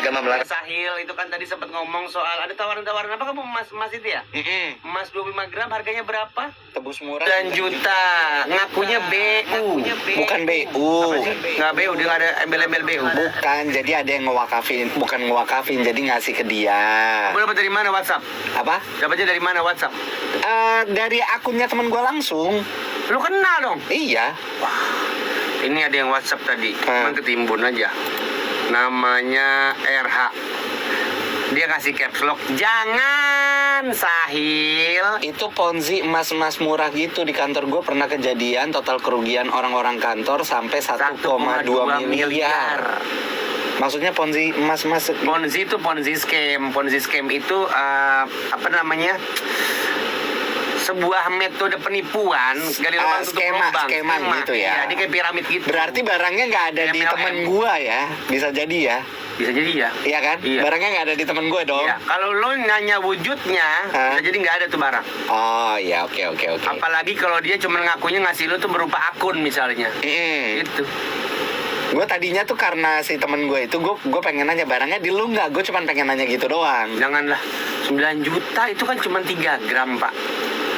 agama melarang. Sahil itu kan tadi sempat ngomong soal ada tawaran-tawaran apa kamu emas itu ya? Emas 25 gram harganya berapa? Tebus murah. 9 juta. Ngakunya BU. Bukan BU. Nggak BU, dia nggak ada embel-embel BU. Bukan, jadi ada yang ngewakafin, bukan ngewakafin, jadi ngasih ke dia. Kamu dapat dari mana WhatsApp? Apa? Dapatnya dari mana WhatsApp? Dari akunnya teman gue langsung. Lu kenal dong? Iya. Ini ada yang WhatsApp tadi, cuman ketimbun aja. Namanya RH. Dia kasih caps lock. Jangan, Sahil. Itu ponzi emas-emas murah gitu. Di kantor gue pernah kejadian total kerugian orang-orang kantor sampai 1,2 miliar. Maksudnya ponzi emas-emas. Ponzi itu Ponzi scam. Ponzi scam itu apa namanya? Sebuah metode penipuan, gali lubang tutup lubang. Skema gitu ya. Jadi kayak piramid gitu. Berarti barangnya nggak ada di MLM. temen gua ya, bisa jadi ya. Bisa jadi ya. Iya kan? Iya. Barangnya nggak ada di temen gua dong. Iya. Kalau lo nanya wujudnya, bisa jadi nggak ada tuh barang. Oh ya, oke. Apalagi kalau dia cuma ngakunya ngasih lo tuh berupa akun misalnya. Itu. Gue tadinya tuh karena si temen gue itu, gue pengen nanya barangnya di lu nggak? Gue cuma pengen nanya gitu doang. Janganlah. 9 juta itu kan cuma 3 gram, Pak.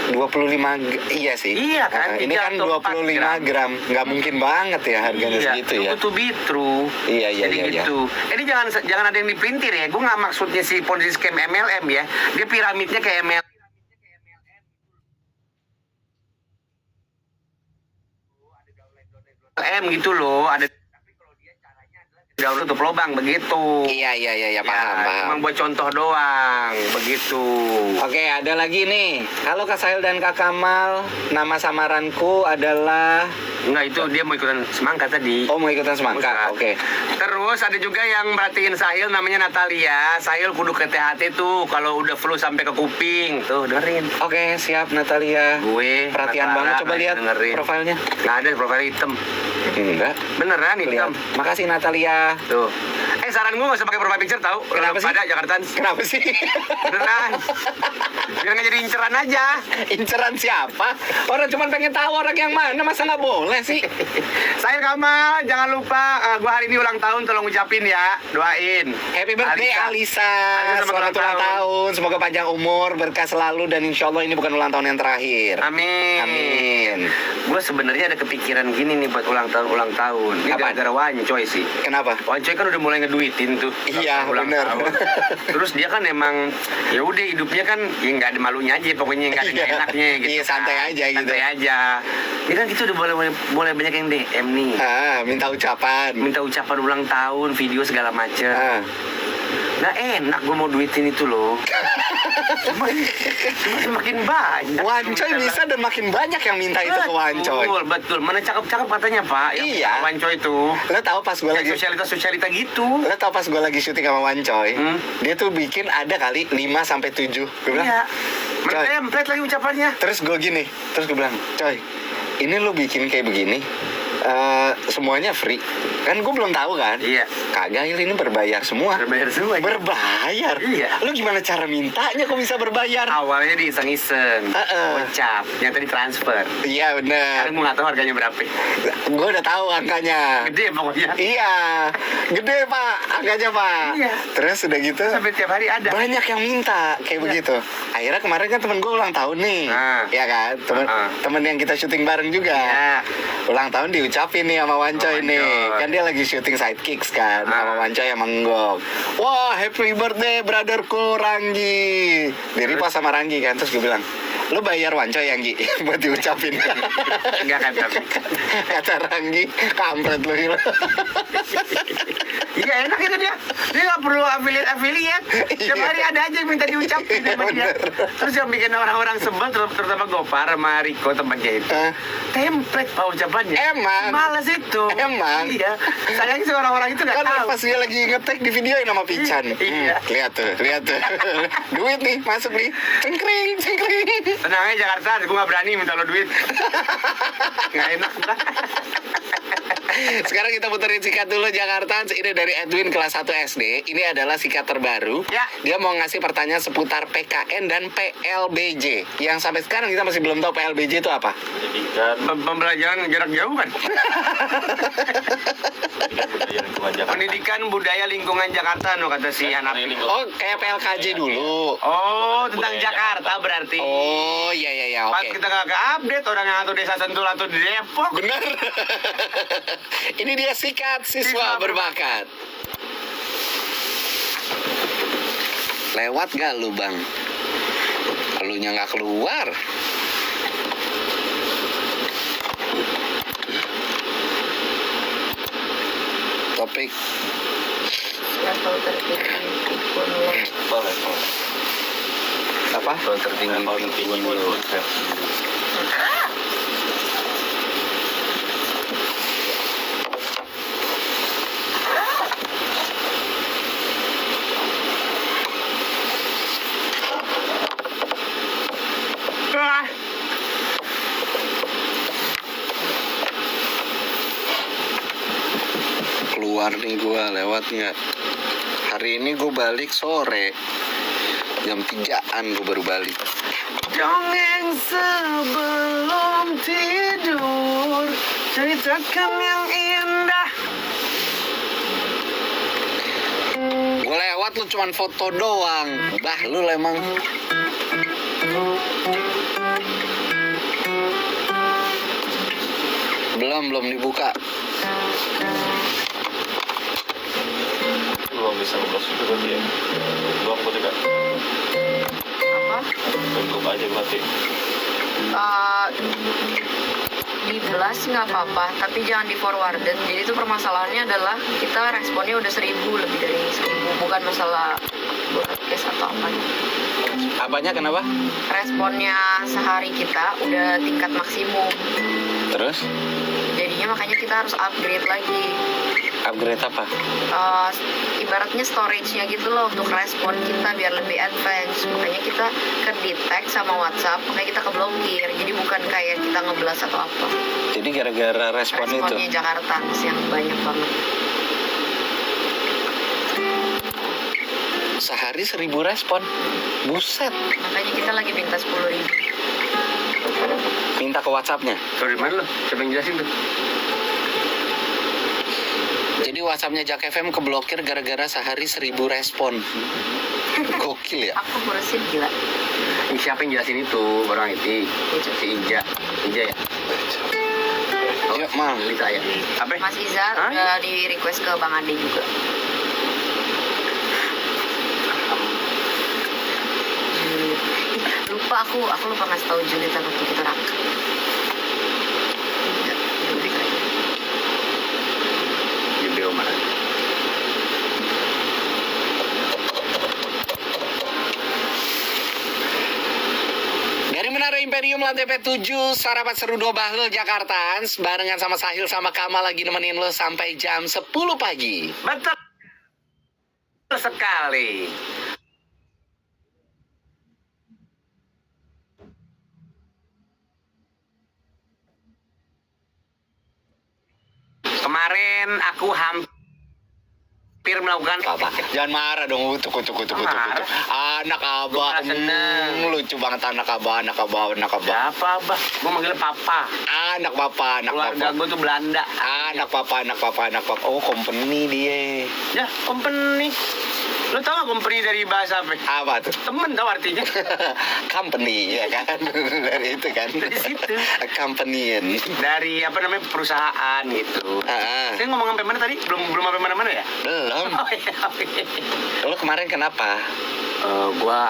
25, iya sih. Iya kan? Ini kan 25 gram. Nggak mungkin banget ya harganya segitu ya. Itu bitru. Iya. Gitu. Ini jangan ada yang dipelintir ya. Gue nggak maksudnya si Ponzi scam MLM ya. Dia piramidnya kayak MLM gitu loh. Ada udah tutup lubang begitu. Iya, paham. Emang buat contoh doang begitu. Oke, ada lagi nih. Halo Kak Sahil dan Kak Kamal, nama samaranku adalah... Enggak, itu dia mau ikutan semangka tadi. Oh, mau ikutan semangka. Oke. Terus ada juga yang merhatiin Sahil namanya Natalia. Sahil kudu ke THT tuh kalau udah flu sampai ke kuping. Tuh, dengerin. Oke, siap Natalia. Gue perhatian banget, coba lihat dengerin. profilnya. Nggak ada profil hitam. Enggak. Beneran hitam. Makasih Natalia. Tuh. Saran gue gak usah pakai profile picture tahu. Kenapa sih? Pada Jakarta. Kenapa sih? Beneran. Biar nggak jadi inceran aja. Inceran siapa? Orang cuma pengen tahu orang yang mana, masa nggak boleh sih? Sahil Kamal, jangan lupa gue hari ini ulang tahun, tolong ucapin ya, doain. Happy birthday Alisa. Selamat ulang tahun. Semoga panjang umur, berkah selalu, dan insya Allah ini bukan ulang tahun yang terakhir. Amin. Gue sebenarnya ada kepikiran gini nih buat ulang tahun. Ini Apa? gara-gara Wancoy sih. Kenapa? Wancoy kan udah mulai ngeduitin tuh. Iya, bener. Terus dia kan emang ya udah hidupnya kan ya nggak ada malunya aja, pokoknya nggak ada nggak enaknya gitu. Iya, santai aja gitu. Santai aja. Ini kan gitu udah mulai banyak yang DM nih. Minta ucapan. Minta ucapan ulang tahun, video segala macem. Nggak enak gue mau duitin itu loh. Cuma semakin banyak. Wancoy bisa dan makin banyak yang minta itu ke Wancoy. Betul. Mana cakep-cakep katanya Pak. Iya. Wancoy itu. Lo tau pas gue lagi sosialita gitu. Lo tau pas gue lagi syuting sama Wancoy, dia tuh bikin ada kali 5-7. Gue bilang, Iya. Coy. Template lagi ucapannya. Terus gue bilang, Coy, ini lo bikin kayak begini, semuanya free. Kan gue belum tahu kan. Iya. Kagak, ini berbayar semua. Berbayar. Iya. Lu gimana cara mintanya kok bisa berbayar? Awalnya diiseng-iseng. Ucap, ternyata ditransfer. Iya bener. Sekarang gue nggak tahu harganya berapa. Gue udah tahu angkanya. Gede pokoknya. Iya, gede Pak, angkanya Pak. Iya. Terus udah gitu, Sampai tiap hari ada. banyak yang minta kayak begitu. Akhirnya kemarin kan temen gue ulang tahun nih, ya kan, temen yang kita syuting bareng juga. Ulang tahun diucapin nih sama Wancoy nih. Kan dia lagi syuting Sidekicks kan, sama Wancoy sama Menggok. Wah, happy birthday brotherku Ranggi. Diri pas sama Ranggi kan, terus gue bilang, lu bayar Wancoy yang Gi buat diucapin. Enggak kan tapi. Kata Ranggi, kampret lu. Iya enak itu dia. Dia nggak perlu affiliate. Tiap hari ada aja yang minta diucapin sama dia. Terus yang bikin orang-orang sebel, terutama Gopar sama Riko temannya itu. Template Pak ucapannya. Emang. Males itu. Emang. Iya. Sayangnya sih orang-orang itu nggak Kan tahu. pas dia lagi ngetek di videoin sama Pican. Iya. Lihat tuh. Duit nih, masuk nih. Cengkring. Tenang aja Jakarta, gue nggak berani minta lo duit. Nggak enak. Sekarang kita puterin sikat dulu Jakarta. Ini dari Edwin kelas 1 SD. Ini adalah sikat terbaru. Ya. Dia mau ngasih pertanyaan seputar PKN dan PLBJ. Yang sampai sekarang kita masih belum tahu PLBJ itu apa. Pembelajaran jarak jauh kan? Pendidikan budaya lingkungan Jakarta, no kata si anak. Oh, kayak PLKJ dulu. Oh, tentang Jakarta berarti. Oh, iya, Pas oke. kita nggak update orang yang satu desa Sentul atau di Depok. Bener. Ini dia sikat siswa berbakat. Lewat gak lu, Bang? Elunya nggak keluar. Topik Level tertinggi gunung. apa? tertinggi gunung. Ah, Keluar nih gua, lewat nggak? Hari ini gua balik sore. Jam 3-an gua baru balik. dongeng sebelum tidur, ceritakan yang indah. Gua lewat lu cuman foto doang. Bah, lu emang. Belum dibuka. Belum bisa ngeblos itu berarti ya. Doang putih kan. Apa? Tutup aja berarti. Di belas nggak apa-apa, tapi jangan di forwarded. Jadi itu permasalahannya adalah kita responnya udah 1000, lebih dari 1000, bukan masalah broadcast atau apa. Apanya kenapa? Responnya sehari kita udah tingkat maksimum. Terus Jadinya makanya kita harus upgrade lagi. upgrade apa? Ibaratnya storage-nya gitu loh untuk respon kita biar lebih advance. Makanya kita ke detect sama WhatsApp, makanya kita keblokir. Jadi bukan kayak kita ngeblas atau apa. Jadi gara-gara respon itu. Responnya Jakarta yang banyak banget. Sehari 1000 respon. Buset. Makanya kita lagi minta 10.000. Minta ke WhatsApp-nya. Sorry, mana lo? Siapa yang jelasin tuh? Jadi WhatsApp-nya Jak FM keblokir gara-gara sehari 1000 respon. Gokil ya. Aku ngurusin gila. Siapa yang jelasin itu? Orang itu. Si Ija. Ija ya? Ayo, Mang. Lita ya? Apa? Mas Izar Hah? udah di request ke Bang Ade juga. Lupa aku lupa ngasih tahu Julitan waktu kita rangka. Lebih keren. Di BO mana? Dari Menara Imperium lantai P7, sarapan seru 2 Bahlul Jakarta. Barengan sama Sahil sama Kamal lagi nemenin lo sampai jam 10 pagi. Betul sekali. Kemarin aku hampir melakukan Apa? Jangan marah dong, utuk. Marah? Anak abah, Gua seneng. lucu banget anak abah. Siapa, Abah? Gue manggilnya Papa. Anak papa. Keluarga gue tuh Belanda. Anak papa. Oh, company dia. Ya, company. Lo tau gak company dari bahasa apa? Apa tuh? Temen tau artinya. Company, ya kan? Dari itu kan? Dari situ. Companyin. Dari apa namanya perusahaan gitu. Ah, Saya ngomong sampai mana tadi? Belum sampai mana-mana ya? belum. Oh iya, oke. Lo kemarin kenapa? Gua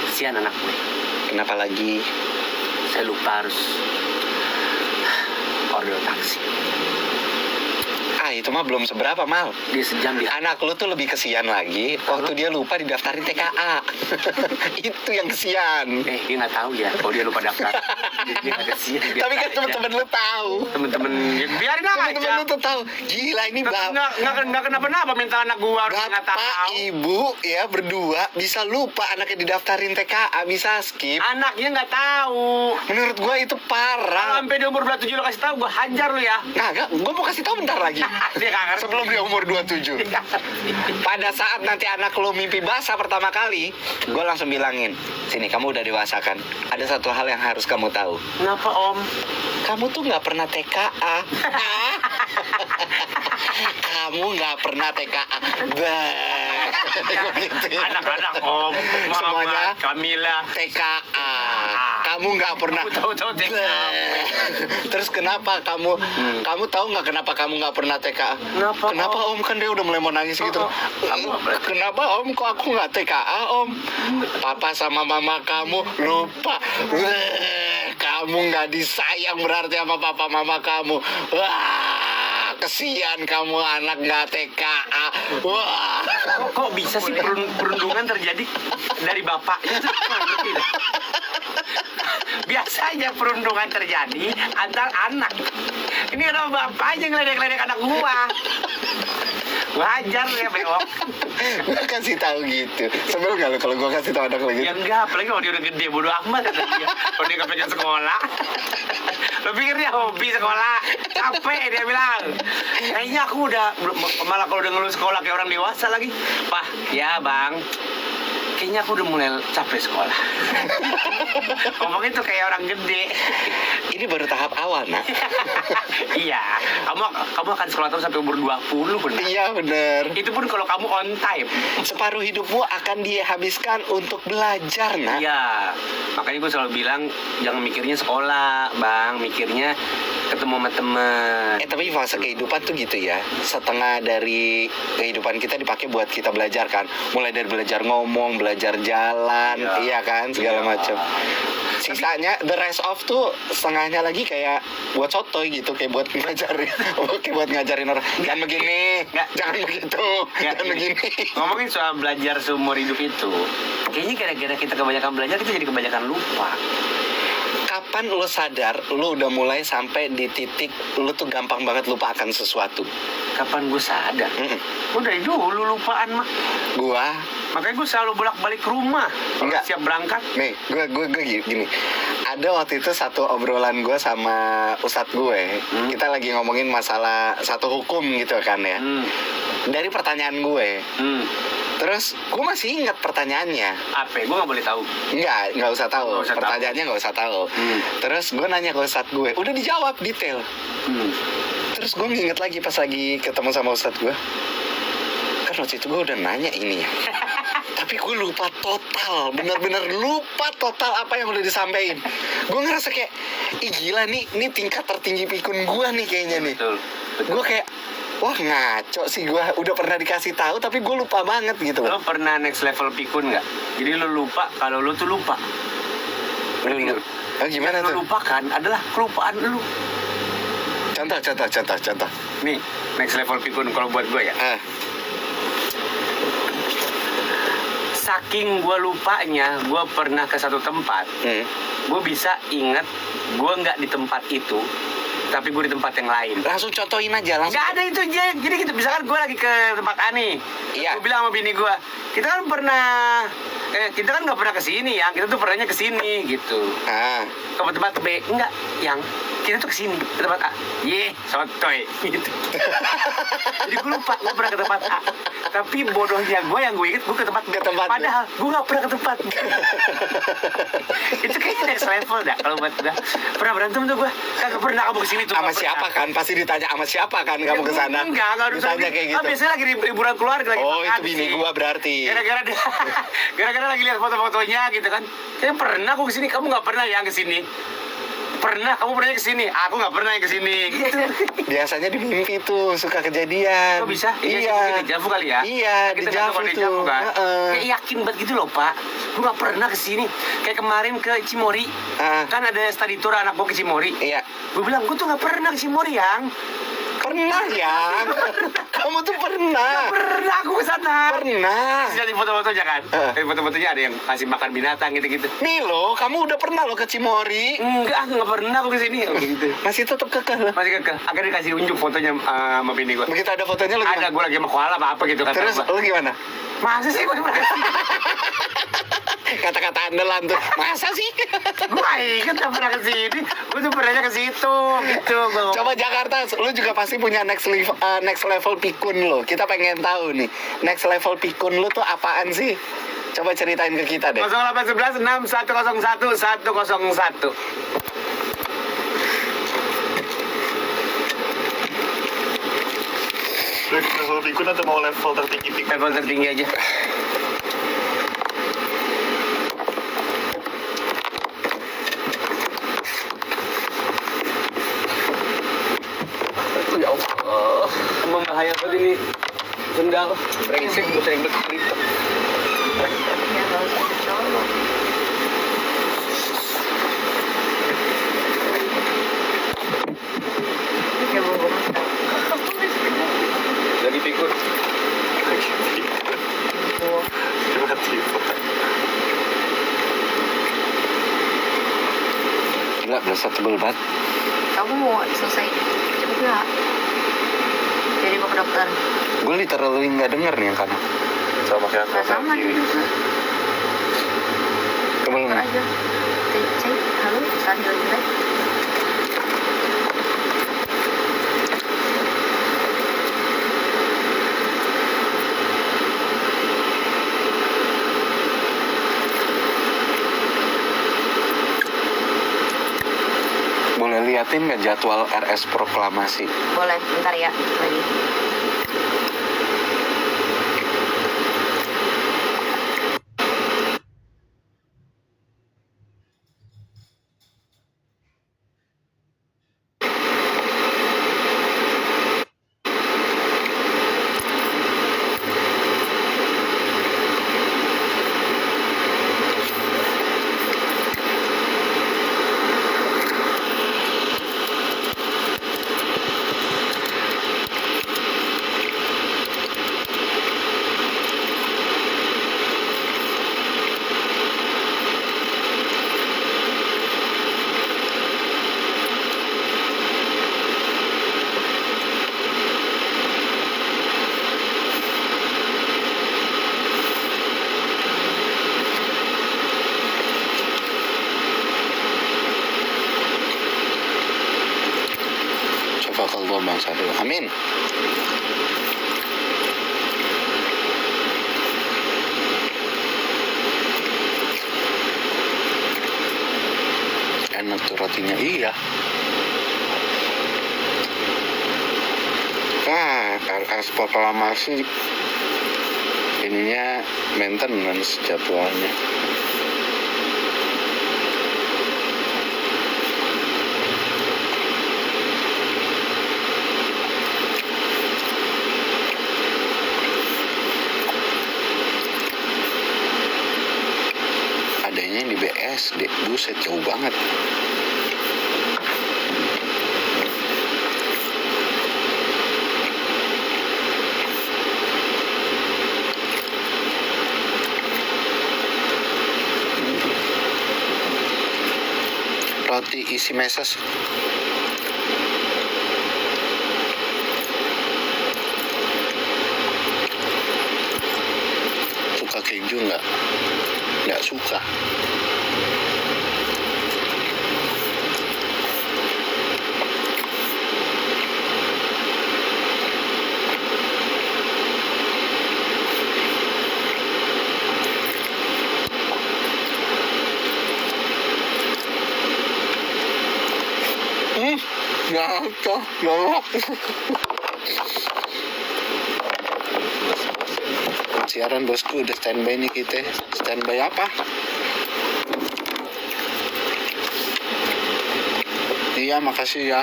kesian anak gue. Kenapa lagi? Saya lupa harus order taksi. itu mah belum seberapa, Mal. Dia sejam dia. Anak lu tuh lebih kesian lagi waktu dia lupa didaftarin TKA. Itu yang kesian. Dia nggak tahu ya kalau dia lupa daftar. Dia nggak kesian. Tapi kan teman-teman lu tahu. Temen-temen ya, biarin Teman-teman aja. lu tuh tahu. Gila ini Nggak kenapa-napa minta anak gua harus nggak Bapak, tahu. ibu ya berdua bisa lupa anaknya didaftarin TKA, bisa skip. Anaknya nggak tahu. Menurut gua itu Kalau parah. sampai di umur 27 lo kasih tahu gua hajar lu ya. Kagak, gua mau kasih tahu bentar lagi. Dia nggak ngerti. Sebelum dia umur 27. Pada saat nanti anak lo mimpi basah pertama kali, gue langsung bilangin, sini kamu udah dewasa kan. Ada satu hal yang harus kamu tahu. Kenapa Om? Kamu tuh nggak pernah TKA. Kamu nggak pernah TKA. Bah. Gitu ya. Anak-anak Om, Semuanya Muhammad, Kamila. TKA. Kamu nggak pernah. Kamu tahu TKA. Bah. Terus kenapa kamu? Kamu tahu nggak kenapa kamu nggak pernah TKA? Kenapa, Om? Kan dia udah mulai mau nangis gitu. Kenapa Om? Kok aku nggak TKA Om? Papa sama mama kamu lupa. Kamu nggak disayang berarti sama papa mama kamu. Wah, kesian kamu anak nggak TKA. Wah. Kok bisa sih perundungan terjadi dari bapak itu? Biasanya perundungan terjadi antar anak. Ini ada bapaknya ngeledek-ledek anak gua. Wajar ya beok. Gue kasih tahu gitu. Sebelum nggak lo kalau gue kasih tahu anak lo gitu? Ya enggak, apalagi kalau dia udah gede bodo amat kata dia. Kalau dia kepengen sekolah. Lo pikir dia hobi sekolah? Capek dia bilang. Kayaknya aku udah malah kalau udah ngeluh sekolah kayak orang dewasa lagi. Pah, ya bang. Kayaknya aku udah mulai capek sekolah. Ngomong itu kayak orang gede. Ini baru tahap awal, nak. Iya, kamu akan sekolah terus sampai umur 20 benar. Iya bener. Itu pun kalau kamu on time. Separuh hidupmu akan dihabiskan untuk belajar, nak. Iya, makanya gue selalu bilang jangan mikirnya sekolah, bang, mikirnya ketemu sama temen. Tapi fase kehidupan tuh gitu ya. Setengah dari kehidupan kita dipakai buat kita belajar kan. Mulai dari belajar ngomong, belajar jalan, iya kan, segala macam. Sisanya the rest of tuh setengahnya lagi kayak buat sotoy gitu, kayak buat ngajarin, kayak buat ngajarin orang. Jangan begini, jangan begitu, jangan begini. Ngomongin soal belajar seumur hidup itu, kayaknya gara-gara kita kebanyakan belajar kita jadi kebanyakan lupa. Kapan lo sadar lo udah mulai sampai di titik lo tuh gampang banget lupa akan sesuatu? Kapan gue sadar? Gue dari dulu lupaan mah. Gua Makanya gue selalu bolak-balik ke rumah. Enggak. Siap berangkat. nih, gue gini. Ada waktu itu satu obrolan gue sama ustadz gue. Kita lagi ngomongin masalah satu hukum gitu kan ya. Dari pertanyaan gue. Terus gue masih ingat pertanyaannya. Apa? Gue nggak boleh tahu. Nggak usah tahu. Nggak usah tahu. Pertanyaannya nggak usah tahu. Terus gue nanya ke ustadz gue, udah dijawab detail. Terus gue nginget lagi pas lagi ketemu sama ustadz gue. Kan waktu itu gue udah nanya ini ya. Tapi gue lupa total, bener-bener lupa total apa yang udah disampaikan. Gue ngerasa kayak, ih gila nih tingkat tertinggi pikun gue nih kayaknya nih. Betul. Gue kayak, wah ngaco sih gue, udah pernah dikasih tahu tapi gue lupa banget gitu. Lo pernah next level pikun nggak? Jadi lo lupa kalau lo tuh lupa. Oh, gimana tuh? Lo lupakan adalah kelupaan lo. Contoh. Nih, next level pikun kalau buat gue ya. Saking gue lupanya, gue pernah ke satu tempat, gue bisa inget gue nggak di tempat itu, tapi gue di tempat yang lain. Langsung contohin aja langsung. Nggak ada itu Jack. Jadi gitu, misalkan gue lagi ke tempat A nih, Iya. gue bilang sama bini gue, kita kan nggak pernah kesini ya, kita tuh pernahnya kesini gitu. Ke tempat B enggak, yang kita tuh kesini ke tempat A. Sotoy gitu. Jadi gue lupa gue pernah ke tempat A. Tapi bodohnya gue yang gue inget gue ke tempat B. Padahal gue nggak pernah ke tempat B. Itu kayaknya next level dah kalau buat gue. Pernah berantem tuh gue. Kagak pernah kamu kesini tuh. Sama siapa kan? Pasti ditanya sama siapa kan kamu kesana? Enggak harus ditanya kayak gitu. Biasanya lagi liburan keluarga lagi. Oh, makan itu bini sih. gua berarti. Gara-gara lagi lihat foto-fotonya gitu kan. Saya pernah aku kesini, kamu nggak pernah yang kesini. Pernah, kamu pernah kesini, aku nggak pernah yang kesini. Gitu. Biasanya di mimpi tuh suka kejadian. Kok bisa? Iya. Di Javu kali ya? Iya, Kita di Javu di tuh. Javu kan? Kayak yakin banget gitu loh Pak. Gue nggak pernah kesini. Kayak kemarin ke Cimori. Kan ada study tour anak gue ke Cimori. Iya. Gue bilang, gue tuh nggak pernah ke Cimori yang. pernah ya. Kamu tuh pernah. Pernah aku ke sana. Pernah. Terus lihat foto-fotonya kan. Foto-fotonya ada yang kasih makan binatang gitu-gitu. Nih loh, kamu udah pernah lo ke Cimory. Enggak, aku nggak pernah aku ke sini. Gitu. Masih tetap kekeh. Masih kekeh. Akhirnya dikasih unjuk fotonya sama bini gue. Begitu ada fotonya lo Ada gimana? gue lagi sama koala apa gitu kan. Terus lo gimana? Masa sih gue Kata-kata andalan tuh. Masa sih? gue inget gak pernah ke sini. Gue tuh pernahnya ke situ gitu. Coba Jakarta, lu juga pasti punya next level pikun lo. Kita pengen tahu nih, next level pikun lu tuh apaan sih? Coba ceritain ke kita deh. 0811 6101 101. Level pikun atau mau level tertinggi pikun? Level tertinggi aja. Ya Allah, membahaya banget ini sendal. Brengsek, gue sering beli. Ya nggak usah dicolok. Ya bobo. Lagi pikun. Gila, berasa tebel banget. Kamu mau selesai cepet nggak? Jadi mau ke dokter. Gue literally nggak denger nih yang kanan. Sama kayak Nggak sama kiri. juga. Tebel Dokter nggak? aja. Cek, halo, Sahil jelek. Boleh liatin nggak jadwal RS proklamasi? Boleh, bentar ya lagi. Coba kalau gua bangsa dulu. Amin. Enak tuh rotinya, iya. RS proklamasi ininya maintenance jadwalnya. Adanya di BSD, buset jauh banget. Roti isi meses. Suka keju nggak? Nggak suka. Nggak. Siaran bosku udah standby nih kita. Standby apa? Iya, makasih ya.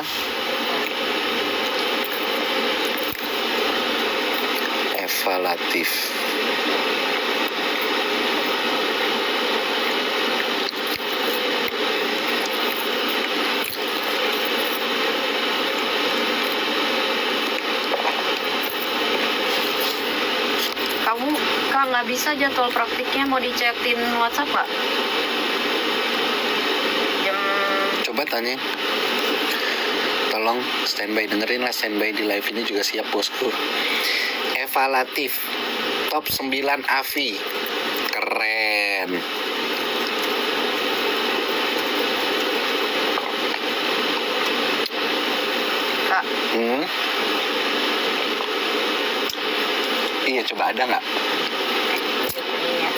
Eva Latif. Kak, nggak bisa jadwal praktiknya, mau dicetin WhatsApp Kak? Coba tanya. Tolong standby, dengerin lah standby di live ini juga siap bosku. Eva Latif, top 9 AVI. Keren. Kak, Iya, coba ada nggak? ini ya.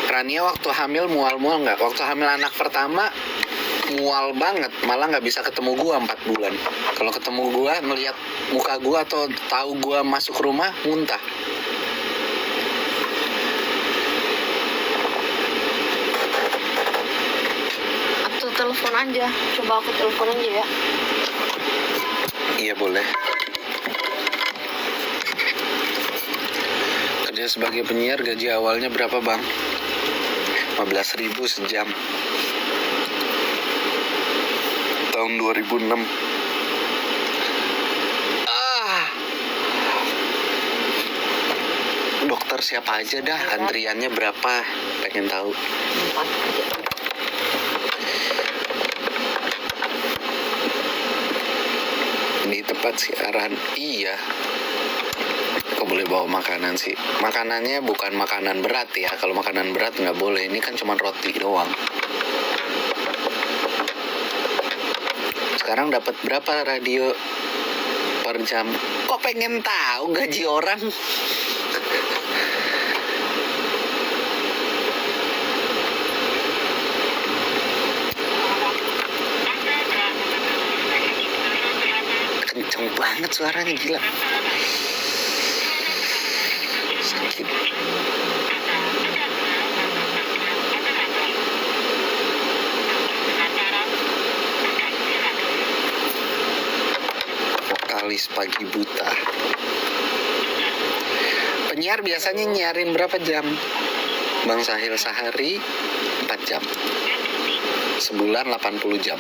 Rania waktu hamil mual-mual nggak? Waktu hamil anak pertama mual banget, malah nggak bisa ketemu gua 4 bulan. Kalau ketemu gua, melihat muka gua atau tahu gua masuk rumah, muntah. Atau telepon aja, coba aku telepon aja ya. Iya boleh. Kerja sebagai penyiar gaji awalnya berapa bang? 15.000 sejam. Tahun 2006. Dokter siapa aja dah? Antriannya berapa? Pengen tahu. 4. Ini tempat siaran. Iya. Kok boleh bawa makanan sih? Makanannya bukan makanan berat ya. Kalau makanan berat nggak boleh. Ini kan cuma roti doang. Sekarang dapat berapa radio per jam? Kok pengen tahu gaji orang? Kenceng banget suaranya, gila. Sakit. Vokalis Pagi Buta. Penyiar biasanya nyiarin berapa jam? Bang Sahil sehari 4 jam. Sebulan 80 jam.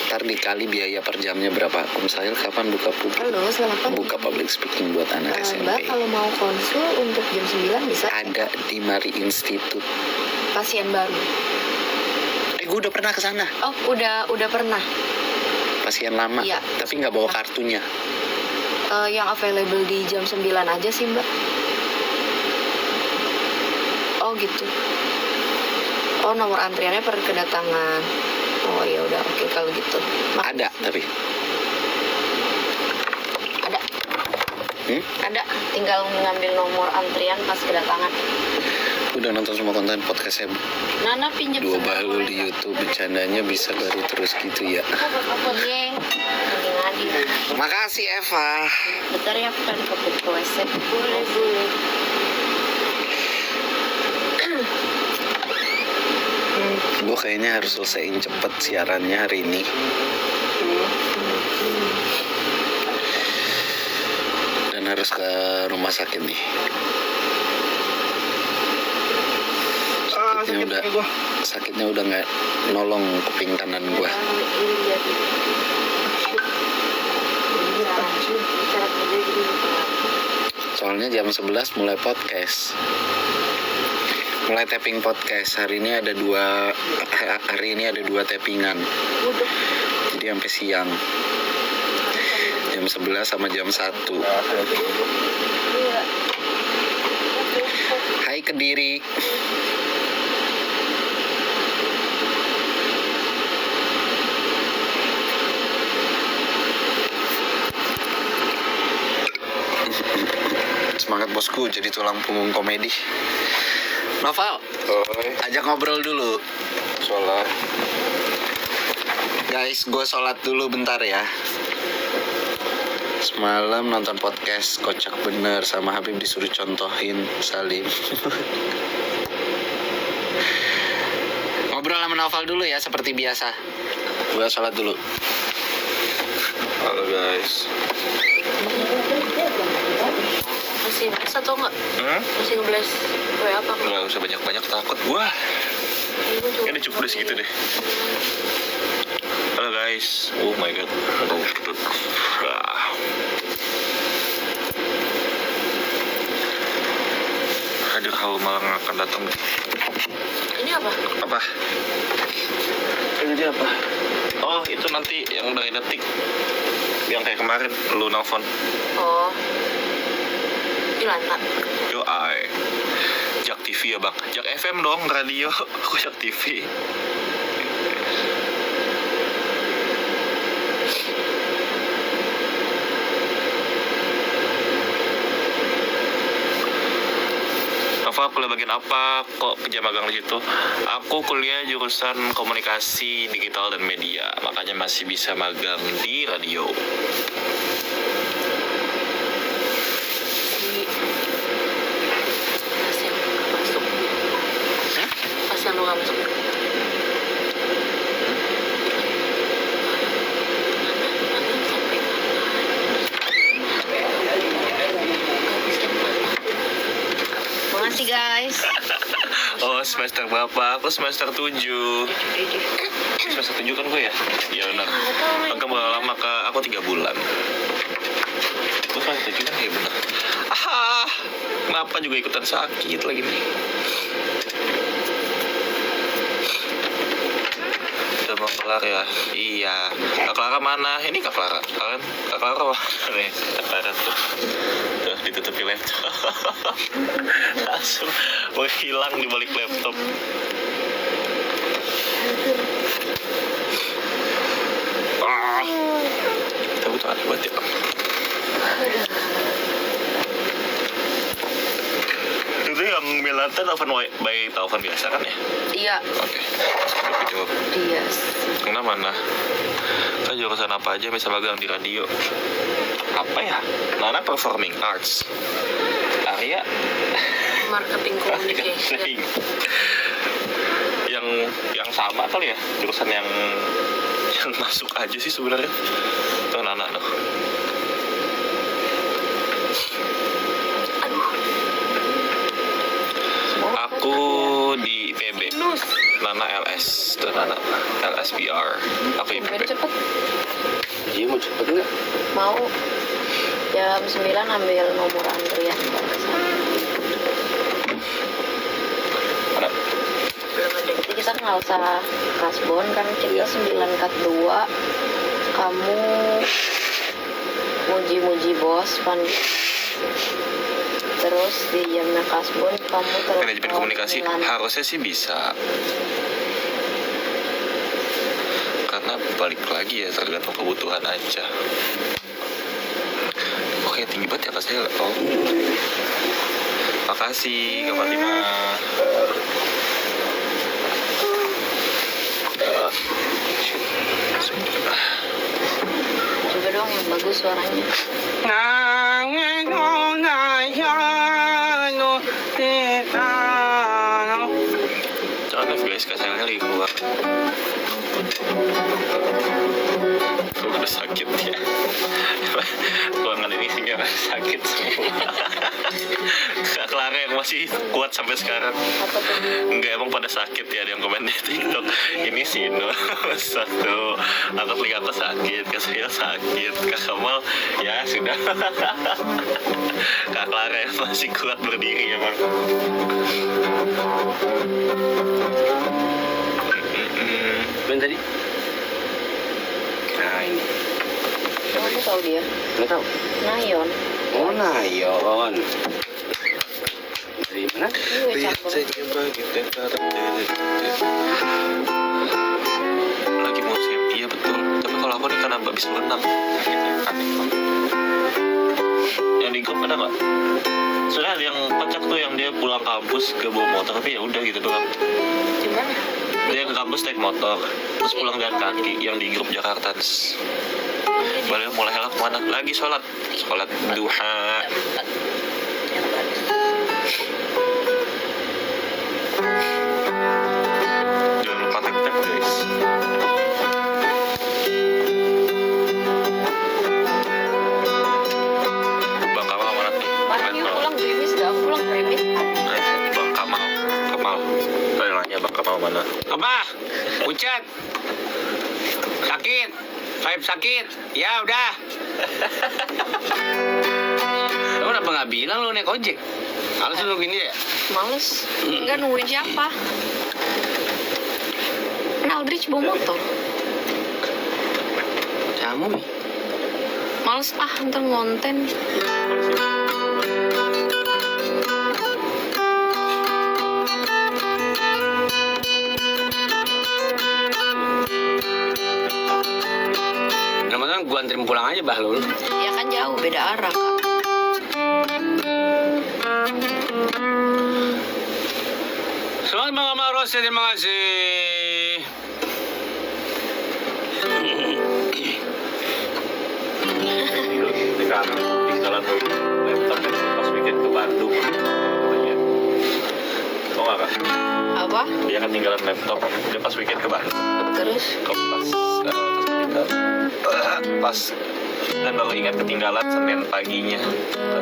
Ntar dikali biaya per jamnya berapa? Om Sahil kapan buka Halo, selamat pagi. buka public speaking buat anak Mbak, SMP? kalau mau konsul untuk jam 9 bisa. Ada di Mari Institute. Pasien baru. Gue udah pernah ke sana. Oh, udah pernah. Pasien lama. Iya. Tapi nggak bawa kartunya. Yang available di jam 9 aja sih, Mbak. Oh, gitu. Oh, nomor antriannya per kedatangan. Oh, ya udah, oke kalau gitu. Ada tapi. Ada. Ada, tinggal ngambil nomor antrian pas kedatangan. Udah nonton semua konten podcastnya Nana pinjam Dua sebentar, Bahlul boleh di nggak? YouTube. Bercandanya bisa baru terus gitu ya. Yeng. Ngadi. Makasih Eva. Bentar ya, aku kan ke WC. Boleh. Gue kayaknya harus selesaiin cepet siarannya hari ini. Dan harus ke rumah sakit nih. Sakitnya udah nggak nolong kuping kanan gue. Soalnya jam 11 mulai podcast. Mulai tapping podcast. Hari ini ada dua tappingan. Jadi sampai siang. Jam 11 sama jam 1. Hai Kediri. Semangat bosku jadi tulang punggung komedi. Noval, ajak ngobrol dulu. Sholat. Guys, gue sholat dulu bentar ya. Semalam nonton podcast kocak bener sama Habib disuruh contohin Salim. Ngobrol sama Noval dulu ya seperti biasa. Gue sholat dulu. Halo guys. Masih ngebles atau enggak? Masih ngebles kayak apa? Nggak usah banyak-banyak, takut gua. Kayaknya cukup segitu deh. Halo guys. Oh my god. tahu malah akan datang. Ini apa? Apa? Ini apa? Oh, itu nanti yang dari detik. Yang kayak kemarin lu nelfon. Oh. Ini lantak. Yo ay. Jak TV ya bang. Jak FM dong radio. Aku Jak TV. Nova kuliah bagian apa? Kok kerja magang di situ? Aku kuliah jurusan komunikasi digital dan media, makanya masih bisa magang di radio. Pas yang lu gak masuk. Makasih guys. Oh, semester berapa? Aku semester 7. Semester 7 kan gue ya? Iya benar. Agak lama ke aku 3 bulan. Gue semester 7 kan ya benar. Kenapa juga ikutan sakit lagi nih? Udah mau kelar ya? Iya. Kak Clara mana? Ini Kak Clara. Kak Clara mana nih? Kak Clara tuh. Tuh ditutupi laptop. Langsung menghilang di balik laptop. Kita butuh aneh banget ya. Itu yang Milanta telepon by telepon biasa kan ya? Iya. Oke. Tapi jawab. Iya. Nggak mana? Kan jurusan apa aja bisa magang di radio? Apa ya? Nana Performing Arts. Arya Marketing communication. yang sama kali ya jurusan yang masuk aja sih sebenarnya. Tuh Nana tuh. Aku di IPB. Nana LS. Tuh Nana LSPR. Aku IPB. Cepet. Iya mau cepet nggak? Mau. Jam 9 ambil nomor antrian. Mana? Belum ada. Jadi kita nggak usah kasbon kan kita 9 kat 2. Kamu muji-muji bos terus di jamnya kasbon kamu terus Manajemen komunikasi harusnya sih bisa. Karena balik lagi ya tergantung kebutuhan aja. Oke tinggi banget ya kasnya nggak tahu. Makasih Kak Fatima. coba dong yang bagus suaranya. Jangan live guys, Kak Selnya lagi keluar. Gue udah sakit ya. Ruangan ini nggak sakit semua. Kak Clara yang masih kuat sampai sekarang. Apa tuh? Enggak, emang pada sakit ya, ada yang komen di TikTok. Ini sih satu. Aku telinga aku sakit, Kak saya sakit, Kak Kamal ya sudah. Kak Clara yang masih kuat berdiri emang. Ben tadi? Nah ini. Kamu tahu dia? Nggak tahu. Nayon. Oh Nayon. Dari mana? Ini campur. Lagi musim, iya betul. Tapi kalau aku nih karena habis berenang, gitu, aneh. Yang di grup ada nggak? Soalnya ada yang pecah tuh yang dia pulang kampus ke bawa motor, tapi ya udah gitu doang. Di mana? Dia ke kampus naik motor, terus pulang jalan kaki yang di grup Jakarta. Balik mulai lah kemana? Lagi sholat duha. Jangan lupa tag guys. Bang Kamal mana nih? Mana yuk pulang gerimis gak? Aku pulang gerimis. Bang Kamal. Tadi nanya Bang Kamal mana? Apa? Pucat. Sakit. Saya sakit. Ya udah. kenapa nggak bilang lu naik ojek? Males lu nungguin dia ya? Males. Enggak nungguin siapa. Kan Aldrich bawa motor. Kamu nih. Males ntar ngonten. Namanya gua anterin pulang aja Bahlul. Ya kan jauh, beda arah Kak. Selamat malam Ros, terima kasih. Tinggalan laptop pas weekend ke Bandung katanya. Tau gak Kak? Apa? Dia ketinggalan laptop dia pas weekend ke Bandung. Terus? Pas dan baru ingat ketinggalan Senin paginya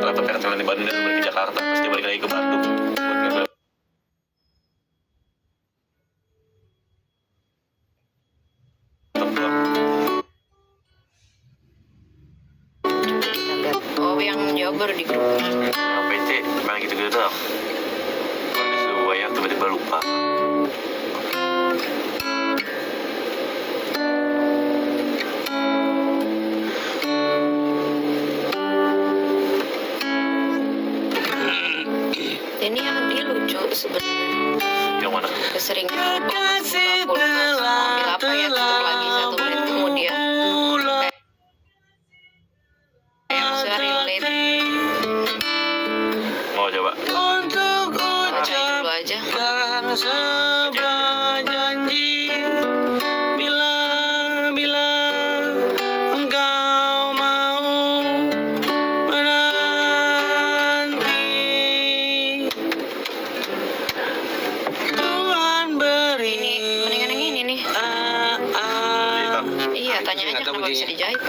laptopnya ketinggalan di Bandung dan balik ke Jakarta, terus dia balik lagi ke Bandung buat ngambil. Oh, yang jawab baru di grup. Yang PC cuma gitu-gitu doang. Kalau disuruh bayar tiba-tiba lupa. Ini yang dia lucu sebenarnya. Yang mana? Keseringan kekasih mobil apa ya, tutup lagi 1 menit kemudian. Kayak bisa relate. Mau coba? Baca dulu aja. Sebuah janji bila engkau mau menanti, Tuhan beri. Ini mendingan yang ini nih. Iya, tanya aja kenapa bisa dijahit.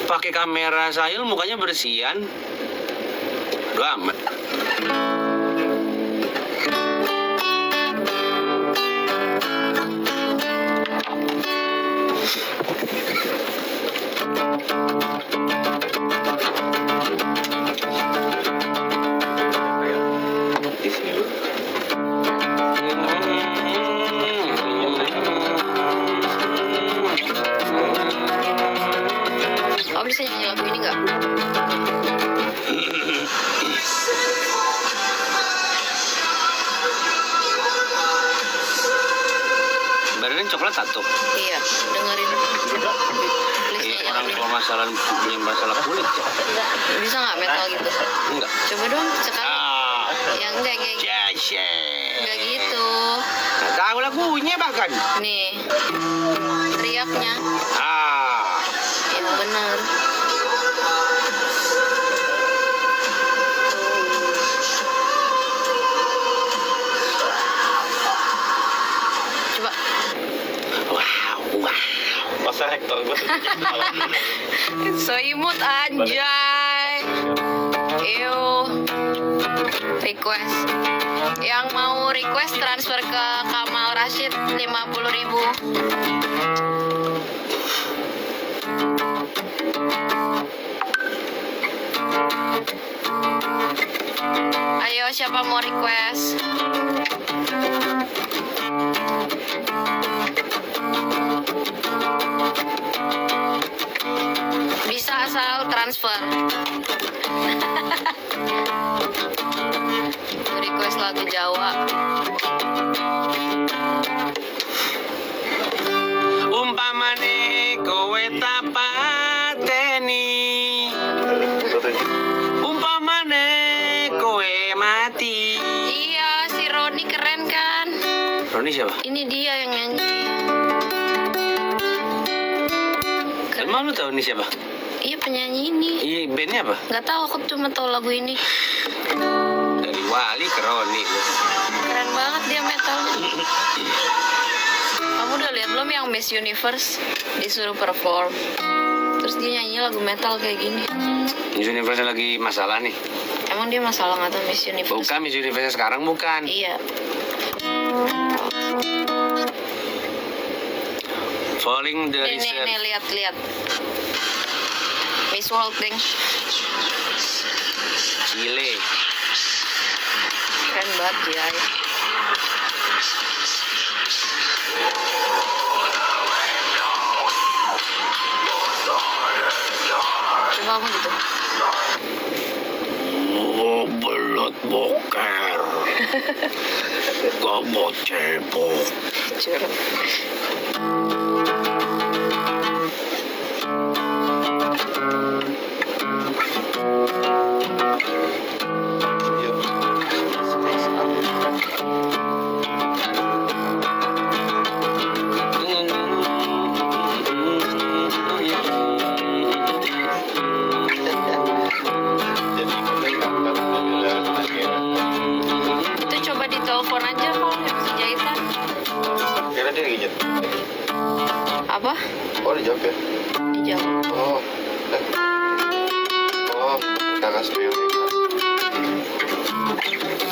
Pakai kamera Sayul mukanya bersihan. Udah amat. Di sini dulu. Kamu bisa nyanyi lagu ini nggak? Badannya coklat satu. Iya, dengerin. Please nyanyi Orang lagu tua punya masalah kulit ya? Enggak, bisa nggak metal gitu? Enggak. Coba dong sekali. Ya enggak kayak enggak gitu. Tahu lagunya bahkan. Nih, teriaknya Ah. yang benar. Coba. Wow. Masa rektor gue tuh So imut anjay. Request. Yang mau request transfer ke Kamal Rashid 50.000. Ayo siapa mau request? Bisa asal transfer. Request lagu Jawa. Umpamane kowe tapateni, umpamane kowe mati. Iya, si Roni keren kan? Roni siapa? Ini dia yang nyanyi. Emang lu tahu ini siapa? Iya, penyanyi ini. Iya, bandnya apa? Nggak tahu, aku cuma tahu lagu ini. Dari Wali ke Roni. Keren banget dia metalnya. Kamu udah lihat belum yang Miss Universe disuruh perform? Terus dia nyanyi lagu metal kayak gini. Miss Universe lagi masalah nih. Emang dia masalah nggak tahu Miss Universe? Bukan Miss Universe sekarang bukan. Iya. Falling dari Nih, lihat. Space World, geng. Gile. Keren banget, Jai. Coba apa gitu? Oh, belut boker. Kamu cebok. Curut. Itu coba ditelepon aja kalau nggak bisa jahitan. Kira dia gigit. Apa? Oh, dijawab ya? Dijawab. Oh, oh, kakak spion.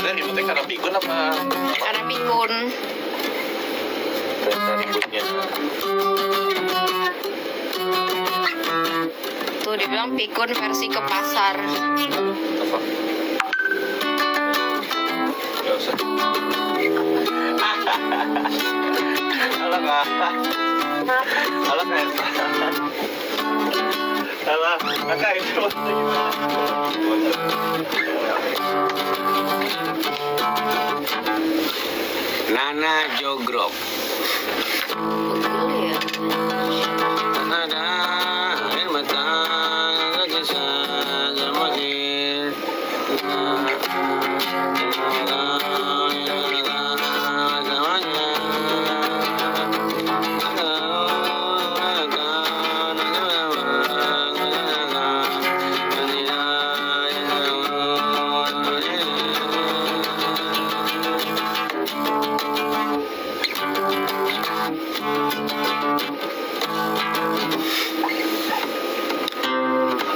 Saya ributnya karena pikun apa? Karena pikun. Karena ributnya. Tuh dibilang pikun versi ke pasar. Apa? Gak usah. Halo kak. Halo kak. Halo kakak itu Nana Jogrok. Betul ya. Ada air mata kisah semakin.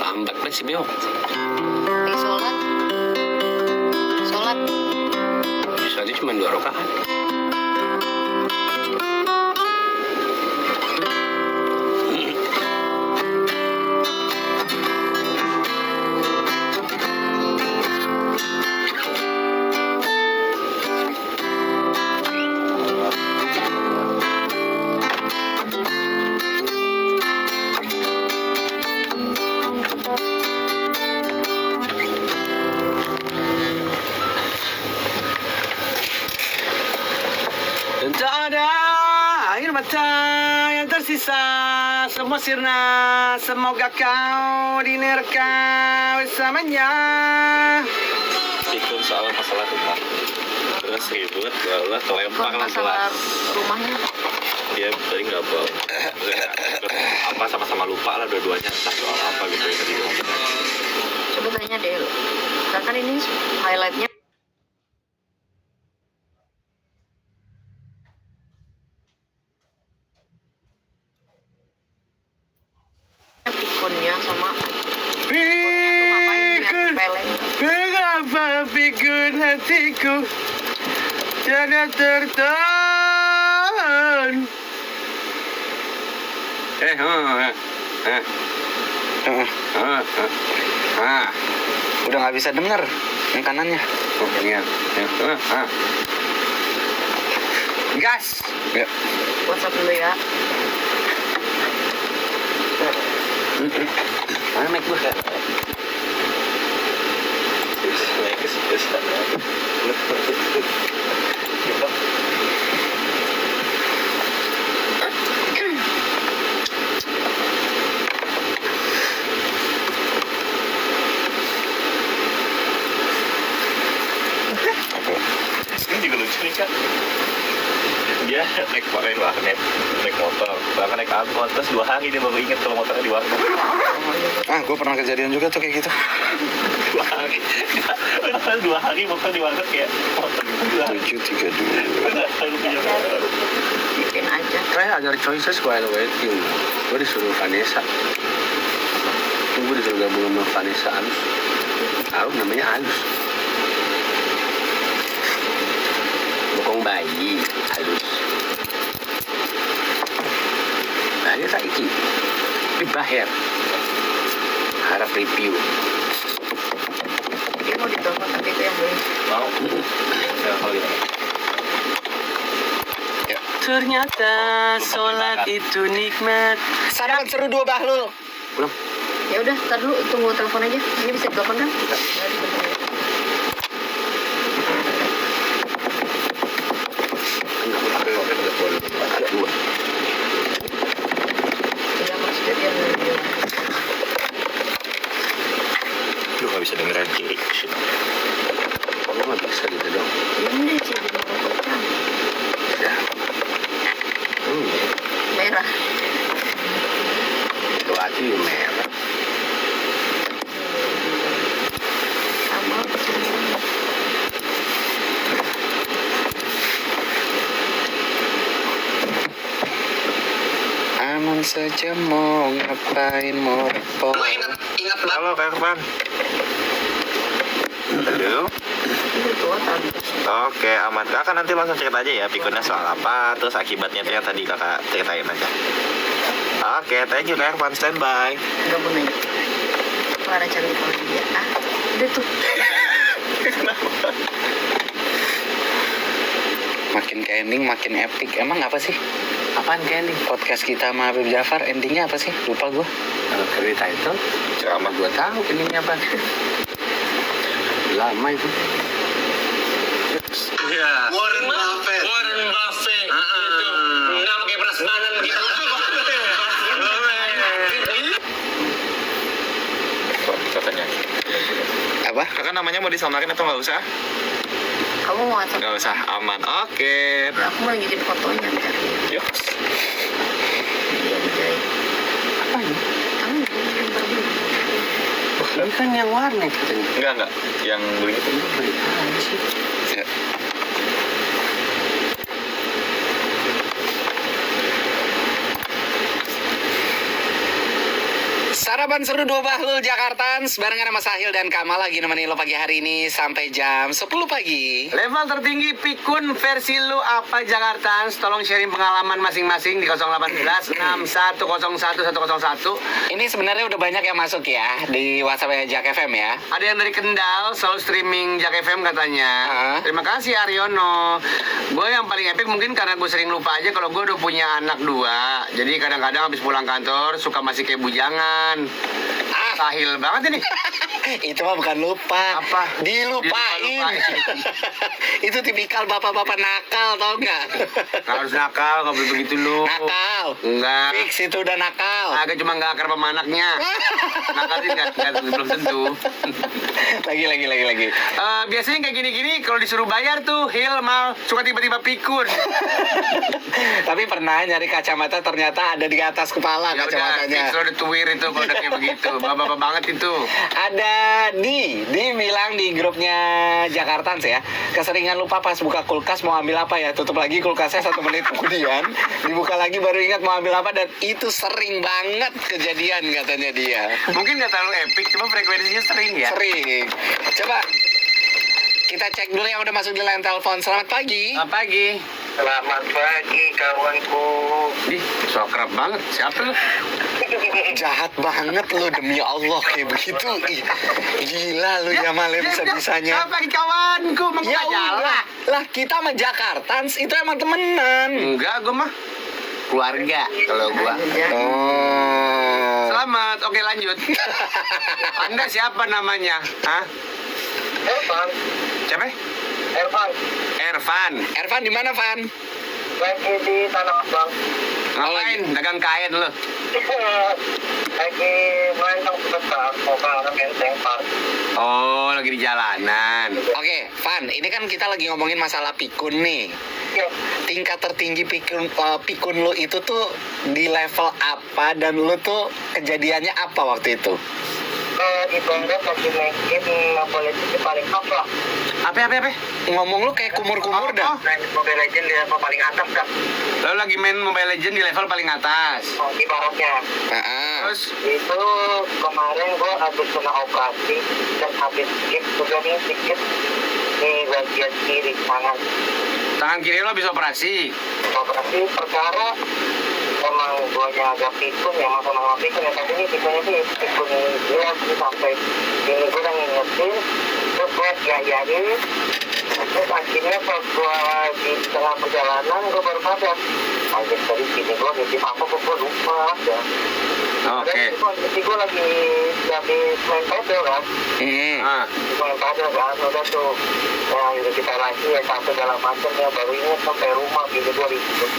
Lambat banget si Beo. Lagi sholat. Sholat. Sholatnya cuma 2 rakaat. Dan tak ada air mata yang tersisa. Semua sirna. Semoga kau dinerka bersamanya. pikun soal masalah rumah. Terus ribut, Allah kelempar Bukan lah masalah gelas. rumahnya. Dia tadi nggak bawa. Apa sama-sama lupa lah dua-duanya entah soal apa gitu yang tadi ngomongin. Coba tanya deh lu. Karena kan ini highlightnya pikunnya sama pikunnya tuh ngapain biar peleng. Mengapa pikun hatiku tiada tertahan. Udah nggak bisa denger yang kanannya. Gas. Ya. WhatsApp dulu ya. Mana mic gue? Ini juga lucu nih kan. Dia naik warnet, naik motor, bahkan naik angkot, terus 2 hari dia baru ingat kalau motornya di warnet. Gue pernah kejadian juga tuh kayak gitu. 2 hari. Beneran 2 hari motor di warnet kayak motor gitu. 732. Bikin aja. Try other choices while waiting. Gue disuruh Vanessa. Gue disuruh gabung sama Vanessa Alus. Alus namanya Alus. Bokong bayi Alus. Bayi saiki. Dibayar. harap review. Dia mau ditelepon tapi itu yang beli. Mau? Ya, kalau gitu. Ternyata sholat itu nikmat. Sarapan seru 2 Bahlul. Belum. Ya udah, tar dulu tunggu telepon aja. Ini bisa ditelepon kan? Ya, ditelepon aja. Iya, maksudnya biar dia. Lu gak bisa dengerin kiri. Kamu nggak bisa gitu dong. Ya udah sih di bawah kocang. Merah. Itu aja yang merah. Sama sama. Aman saja mau ngapain mau repot. Lu ingat Halo, Kak Irfan. Halo. Itu tua tadi. Oke, aman. Kakak nanti langsung cerita aja ya pikunnya soal apa, terus akibatnya itu yang tadi kakak ceritain aja. Oke, thank you Kak Irfan, standby. Enggak mau nanya. Clara cantik kalau dia. Ah, udah tuh. Makin ke ending makin epic. Emang apa sih? apaan Candy? Podcast kita sama Habib Jafar endingnya apa sih? Lupa gue. Cerita itu Ceramah. gua tahu endingnya apa. Lama itu. Iya. Warren Buffett. Warren Buffett. Itu nggak pakai prasmanan gitu. Katanya. Apa? Kakak namanya mau disamarin atau nggak usah? Kamu mau WhatsApp? Nggak usah, aman. Oke. Ya, aku mau nunjukin fotonya ntar. Yuk. Iya dijahit. Apa ini? Kamu yang berbeda. Ini kan yang warnet katanya. Enggak. Yang begitu. Beli apa sih? Ya. Sarapan seru 2 Bahlul Jakartans barengan sama Sahil dan Kamal lagi nemenin lo pagi hari ini sampai jam 10 pagi. Level tertinggi pikun versi lu apa Jakartans? Tolong sharing pengalaman masing-masing di 018 6101 101. Ini sebenarnya udah banyak yang masuk ya di WhatsApp Jak FM ya. Ada yang dari Kendal, selalu streaming Jak FM katanya. Terima kasih Aryono. Gue yang paling epic mungkin karena gue sering lupa aja kalau gue udah punya anak 2. Jadi kadang-kadang habis pulang kantor suka masih kayak bujangan. Sahil banget ini. Itu mah bukan lupa. Apa? Dilupain. Itu tipikal bapak-bapak nakal, tau nggak? Nggak harus nakal, nggak boleh begitu lu. Nakal. Enggak. Fix itu udah nakal. Agak cuma nggak akar sama anaknya. Nakal sih nggak belum tentu. lagi. Biasanya kayak gini-gini kalau disuruh bayar tuh Hilmal suka tiba-tiba pikun. Tapi pernah nyari kacamata ternyata ada di atas kepala Ya udah, kacamatanya. fix lo udah tuwir itu kalau udah kayak begitu. Bapak-bapak banget itu. Ada Di bilang di grupnya Jakartans ya, keseringan lupa pas buka kulkas mau ambil apa ya, tutup lagi kulkasnya 1 menit kemudian dibuka lagi baru ingat mau ambil apa, dan itu sering banget kejadian katanya dia. Mungkin nggak terlalu epic, cuma frekuensinya sering ya. Sering. Coba kita cek dulu yang udah masuk di line telepon. Selamat pagi. Selamat pagi. Selamat pagi kawanku. Ih, so kerap banget. Siapa lu? Jahat banget lu, demi Allah kayak begitu. Ih, gila lu ya malah bisa-bisanya. Selamat pagi kawanku. Mau Ya buka jalan? udah, lah kita sama Jakartans itu emang temenan. Enggak, gue mah keluarga kalau gua. Oh. Selamat. Oke, lanjut. Anda siapa namanya? Hah? Ervan, Siapa? Ervan, Ervan. Ervan di mana, Van? lagi di Tanah Abang. Ngapain? Dagang kain lu. Lagi main tong sebentar, mau ke arah Menteng Park. Oh, lagi di jalanan. Oke, Van, ini kan kita lagi ngomongin masalah pikun nih. Ya, Tingkat tertinggi pikun lu itu tuh di level apa, dan lu tuh kejadiannya apa waktu itu? di Bandung lagi main game Mobile Legends paling top lah. Apa? Ngomong lu kayak kumur-kumur dah. Main Mobile Legends di level paling atas kan. Lo lagi main Mobile Legends di level paling atas. Oh, ibaratnya. Heeh. Terus Itu kemarin gue habis kena operasi dan habis skip juga nih sedikit di bagian kiri tangan. tangan kiri lo habis operasi. Operasi perkara emang gue guanya agak pikun ya, sama pikun ya, tapi ini pikunnya sih pikun jelas sih, sampai ini gue udah ngingetin, terus gue yayain, terus akhirnya pas gue di tengah perjalanan gue baru sadar, anjir tadi bini gue nitip apa kok gue lupa ya. Oke. Jadi gue lagi main pedal kan. Main pedal kan, udah tuh. Nah, udah kita lagi ya, sampai segala macam ya, baru ingat sampai rumah bini gue ribut.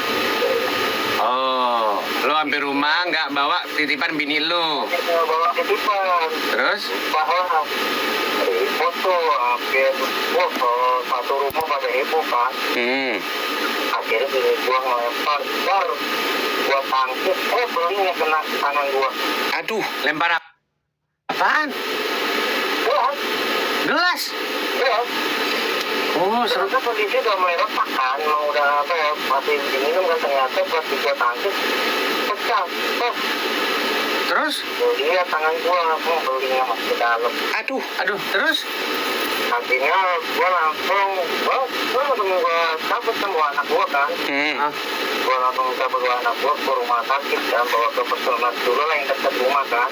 Oh, lo sampai rumah nggak bawa titipan bini lo? Bawa titipan. Terus? Bahwa ribut tuh, hampir satu rumah pada heboh kan. Akhirnya bini gue ngelempar, gua tangkis, belingnya kena tangan gua. Aduh, lempar apaan? Gelas. Gelas? Gelas. Oh, seru. Ternyata kondisi udah mulai retak kan, mau udah apa ya, masih diminum kan, ternyata pas gua tangkis, pecah. Terus? Dia tangan gua, belingnya masih ke dalam. Aduh, terus? Akhirnya gua langsung cabut sama anak gua kan. Gua langsung cabut sama anak gua ke rumah sakit kan, bawa ke puskesmas dulu lah yang dekat rumah kan.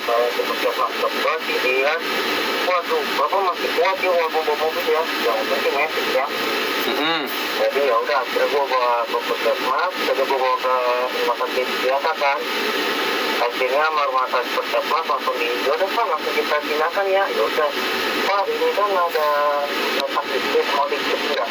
Bawa ke puskesmas dekat, dilihat, waduh, bapak masih kuat ya, walaupun bawa mobil ya, yang penting medik ya. Jadi ya udah, akhirnya gua bawa ke puskesmas, jadi gua bawa ke rumah sakit biasa kan. Akhirnya rumah sakit puskesmas langsung udah Pak, langsung kita pindahkan ya. Ya udah, Pak ini kan ada sakit mau dikit nggak?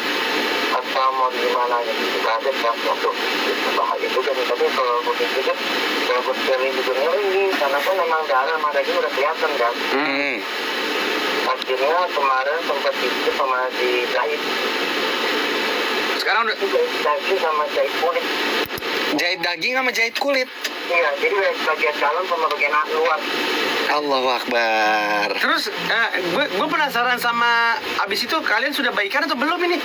Atau mau di mana ya? Kaget kan, waduh, itu bahaya juga nih. Tapi kalau gue dikit, kalau gue sekali juga ngeri, karena kan memang darah sama daging udah kelihatan kan. Akhirnya kemarin sempat dikit sama dijahit. Sekarang udah Daging sama jahit kulit. Jahit daging sama jahit kulit. Iya, jadi bagian dalam sama bagian luar. Allahu Akbar. Terus gue penasaran sama abis itu kalian sudah baikan atau belum ini?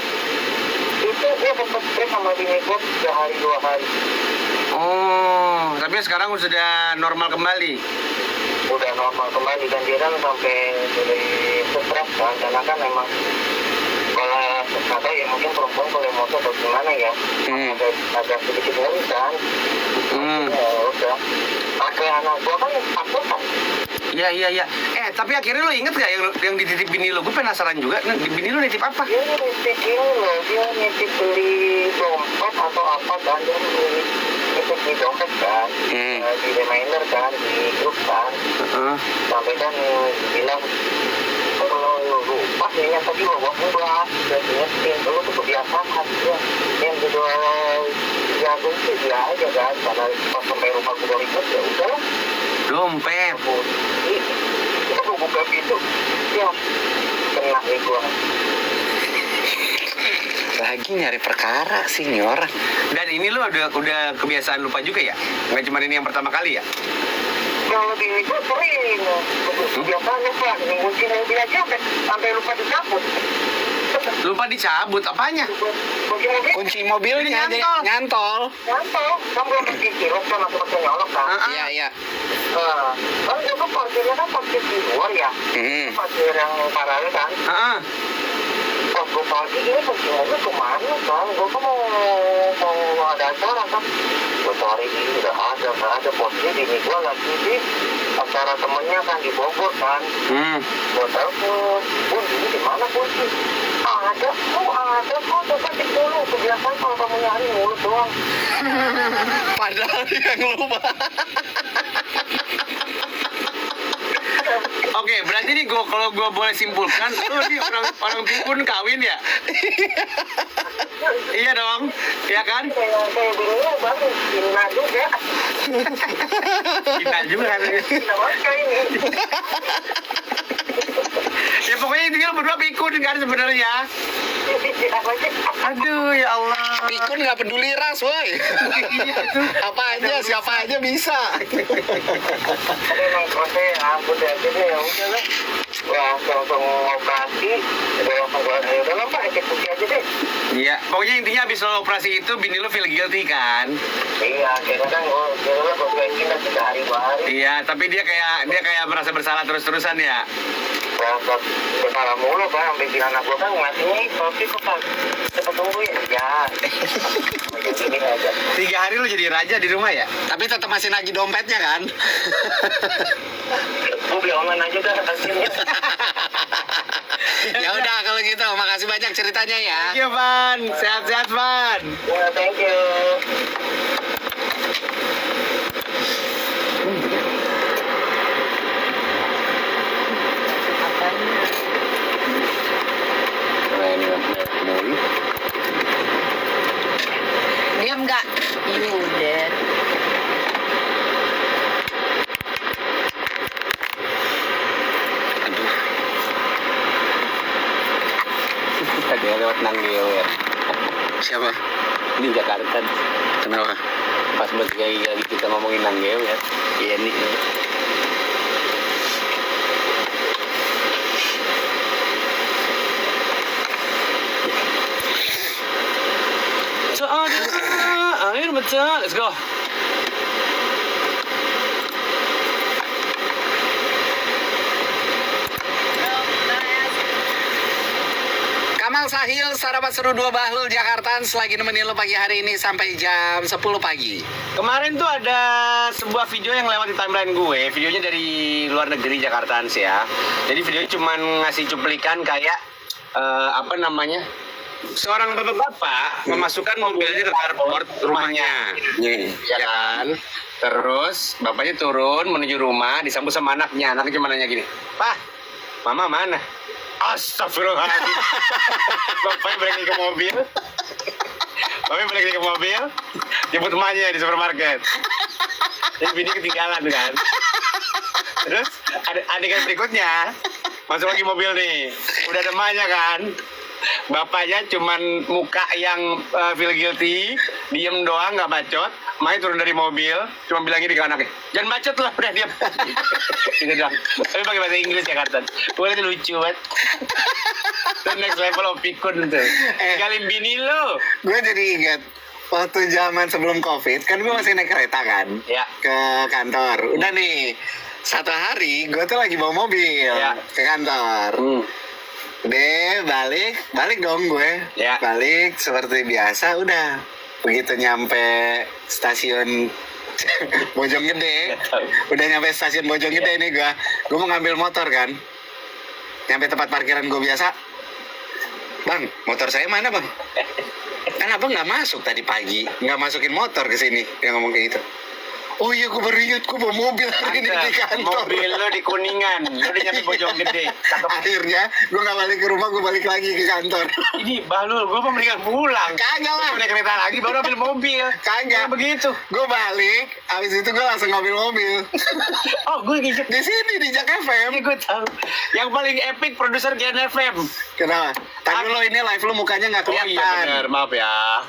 Itu gue sempat break sama bini gue 3 hari 2 hari. Oh, tapi sekarang sudah normal kembali. Udah normal kembali, dan dia kan sampai dari stres kan, karena kan memang kalau kata ya mungkin perempuan kalau emosi atau gimana ya, ada sedikit ngeri kan. Ya udah, pakai anak gue kan takut kan. Iya. Tapi akhirnya lo inget gak yang dititip bini lo? Gue penasaran juga. Bini lo nitip apa? Dia nitip ini loh, dia nitip beli dompet atau apa kan, dia nitip beli dompet kan, di reminder kan, di grup kan. Sampai kan bilang, kalau lupa kayaknya tadi bawa pulang, dan ingetin, lu tuh kebiasaan ya, yang kedua jago sih dia aja kan, karena pas sampai rumah gue ribet ya udah. Dompet. Kita mau buka pintu, ya kena nih gua. Lagi nyari perkara sih nih orang. Dan ini lo udah kebiasaan lupa juga ya? Nggak cuma ini yang pertama kali ya? Kalau bini gua sering, kebiasaan lupa, kunci mobil aja sampai lupa dicabut. Lupa dicabut, apanya? Kunci mobil? Kunci mobilnya Jadi nyantol. Nyantol, kan belum pergi cilok kan, masih pakai nyolok kan. Iya. Kan juga parkirnya kan parkir di luar ya. Parkir yang paralel kan. Pas gue pagi ini kunci mobil kemana kan? Gue kan mau ada acara kan. Gue cari ini udah ada posisi bini gue lagi di acara temennya kan di Bogor kan. Gue telepon, Bun ini di mana kunci? Ada kok, coba cek dulu. Kebiasaan kalau kamu nyari mulut doang. Padahal yang lupa. Oke, berarti nih kalau gue boleh simpulkan, lu nih orang pikun kawin ya? Iya dong, iya kan? Kayak bininya baru Cina juga. Kita juga kan. Cina warga ini. Ya pokoknya intinya lu berdua pikun kan sebenarnya. Aduh ya Allah. Pikun nggak peduli ras, woi. Apa aja, siapa aja bisa. Tapi emang proses ampun aja deh, ya udah lah. Wah, langsung operasi, udah lah Pak, eksekusi aja deh. Iya, pokoknya intinya habis lo operasi itu bini lo feel guilty kan? Iya, kadang-kadang gue kita 3 hari 2 hari. Iya, tapi dia kayak merasa bersalah terus-terusan ya. berangkat sekarang mulu kan, sampai bilang anak gue kan ngasihnya kopi kok kan cepet tungguin ya. Gini aja. 3 hari lu jadi raja di rumah ya? Tapi tetap masih nagih dompetnya kan? Gue beli online aja dah hasilnya. Ya udah kalau gitu, makasih banyak ceritanya ya. Thank you, Van. Sehat-sehat, Van. Ya, thank you. Diam nggak? Udah. Tadi lewat Nanggeo ya. Siapa? Di Jakarta. Kenapa? Pas lagi kita ngomongin Nanggeo ya. Iya nih. Air betul. Let's go. Kamal Sahil, Sarapan Seru 2 Bahlul Jakarta lagi nemenin lo pagi hari ini sampai jam 10 pagi. Kemarin tuh ada sebuah video yang lewat di timeline gue. Videonya dari luar negeri Jakartaan sih ya. Jadi videonya cuman ngasih cuplikan kayak apa namanya? Seorang bapak-bapak memasukkan mobilnya ke carport rumahnya. Ya kan? Terus bapaknya turun menuju rumah disambut sama anaknya. Anaknya cuma nanya gini, "Pak, mama mana?" Astagfirullahaladzim. Bapaknya balik lagi ke mobil. Bapaknya balik lagi ke mobil. Jemput emaknya di supermarket. Jadi bini ketinggalan kan. Terus adegan berikutnya masuk lagi mobil nih. Udah ada emaknya kan. Bapaknya cuman muka yang feel guilty, diem doang, nggak bacot. Mai turun dari mobil, cuma bilang gini ke anaknya, "Jangan bacot lah, udah diam." Gitu doang. Tapi pakai bahasa Inggris ya Kartan. Boleh tuh lucu banget. Itu next level of pikun tuh. Tinggalin bini lo. Gue jadi ingat waktu zaman sebelum COVID kan gue masih naik kereta kan, Ya. ke kantor. Udah nih, satu hari gue tuh lagi bawa mobil Ya. ke kantor. Deh balik dong gue. Ya. Balik seperti biasa. Udah begitu nyampe stasiun Bojonggede, udah nyampe stasiun Bojonggede nih gue mau ngambil motor kan. Nyampe tempat parkiran gue biasa. "Bang, motor saya mana bang?" "Kan abang nggak masuk tadi pagi, nggak masukin motor ke sini." Dia ngomong kayak gitu. "Oh iya, gue baru ingat gue bawa mobil hari ini di kantor." Mobil lo di Kuningan, lo udah nyampe Bojonggede. Akhirnya gue nggak balik ke rumah, gue balik lagi ke kantor. Ini Bahlul, gue mau mendingan pulang. Kagak lah. Gue naik kereta lagi baru ambil mobil. Kagak. Begitu. Gue balik, abis itu gue langsung ngambil mobil. Oh, gue nginjek Di sini di Jak FM. ini gue tahu. Yang paling epic produser Gen FM. Kenapa? Tadi lo ini live lo mukanya nggak Oh kelihatan. iya benar, maaf ya.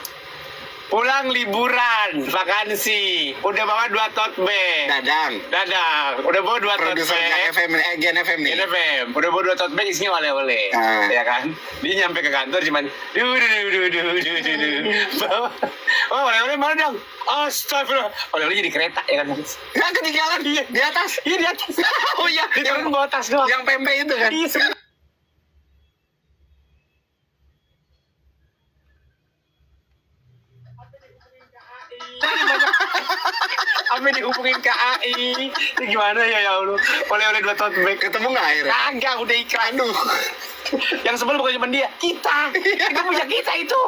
Pulang liburan, vakansi, udah bawa 2 tote bag. Dadang, udah bawa 2 tote Produser Jak bag. FM, Gen FM nih. Gen FM, udah bawa 2 tote bag isinya oleh-oleh, ya kan? Dia nyampe ke kantor cuman, bawa, oh oleh-oleh mana dong? Astagfirullah, oleh-oleh jadi kereta, ya kan? Nggak ketinggalan di atas. Iya di atas. Oh iya, Dia turun bawa tas doang. yang pempek itu kan. Iya, semua. Sampai dihubungin ke AI. Ini gimana ya Allah? Oleh-oleh 2 tote bag. Ketemu nggak akhirnya? Kagak, udah iklan. Aduh. Yang sebel bukan cuma dia, kita punya kita itu.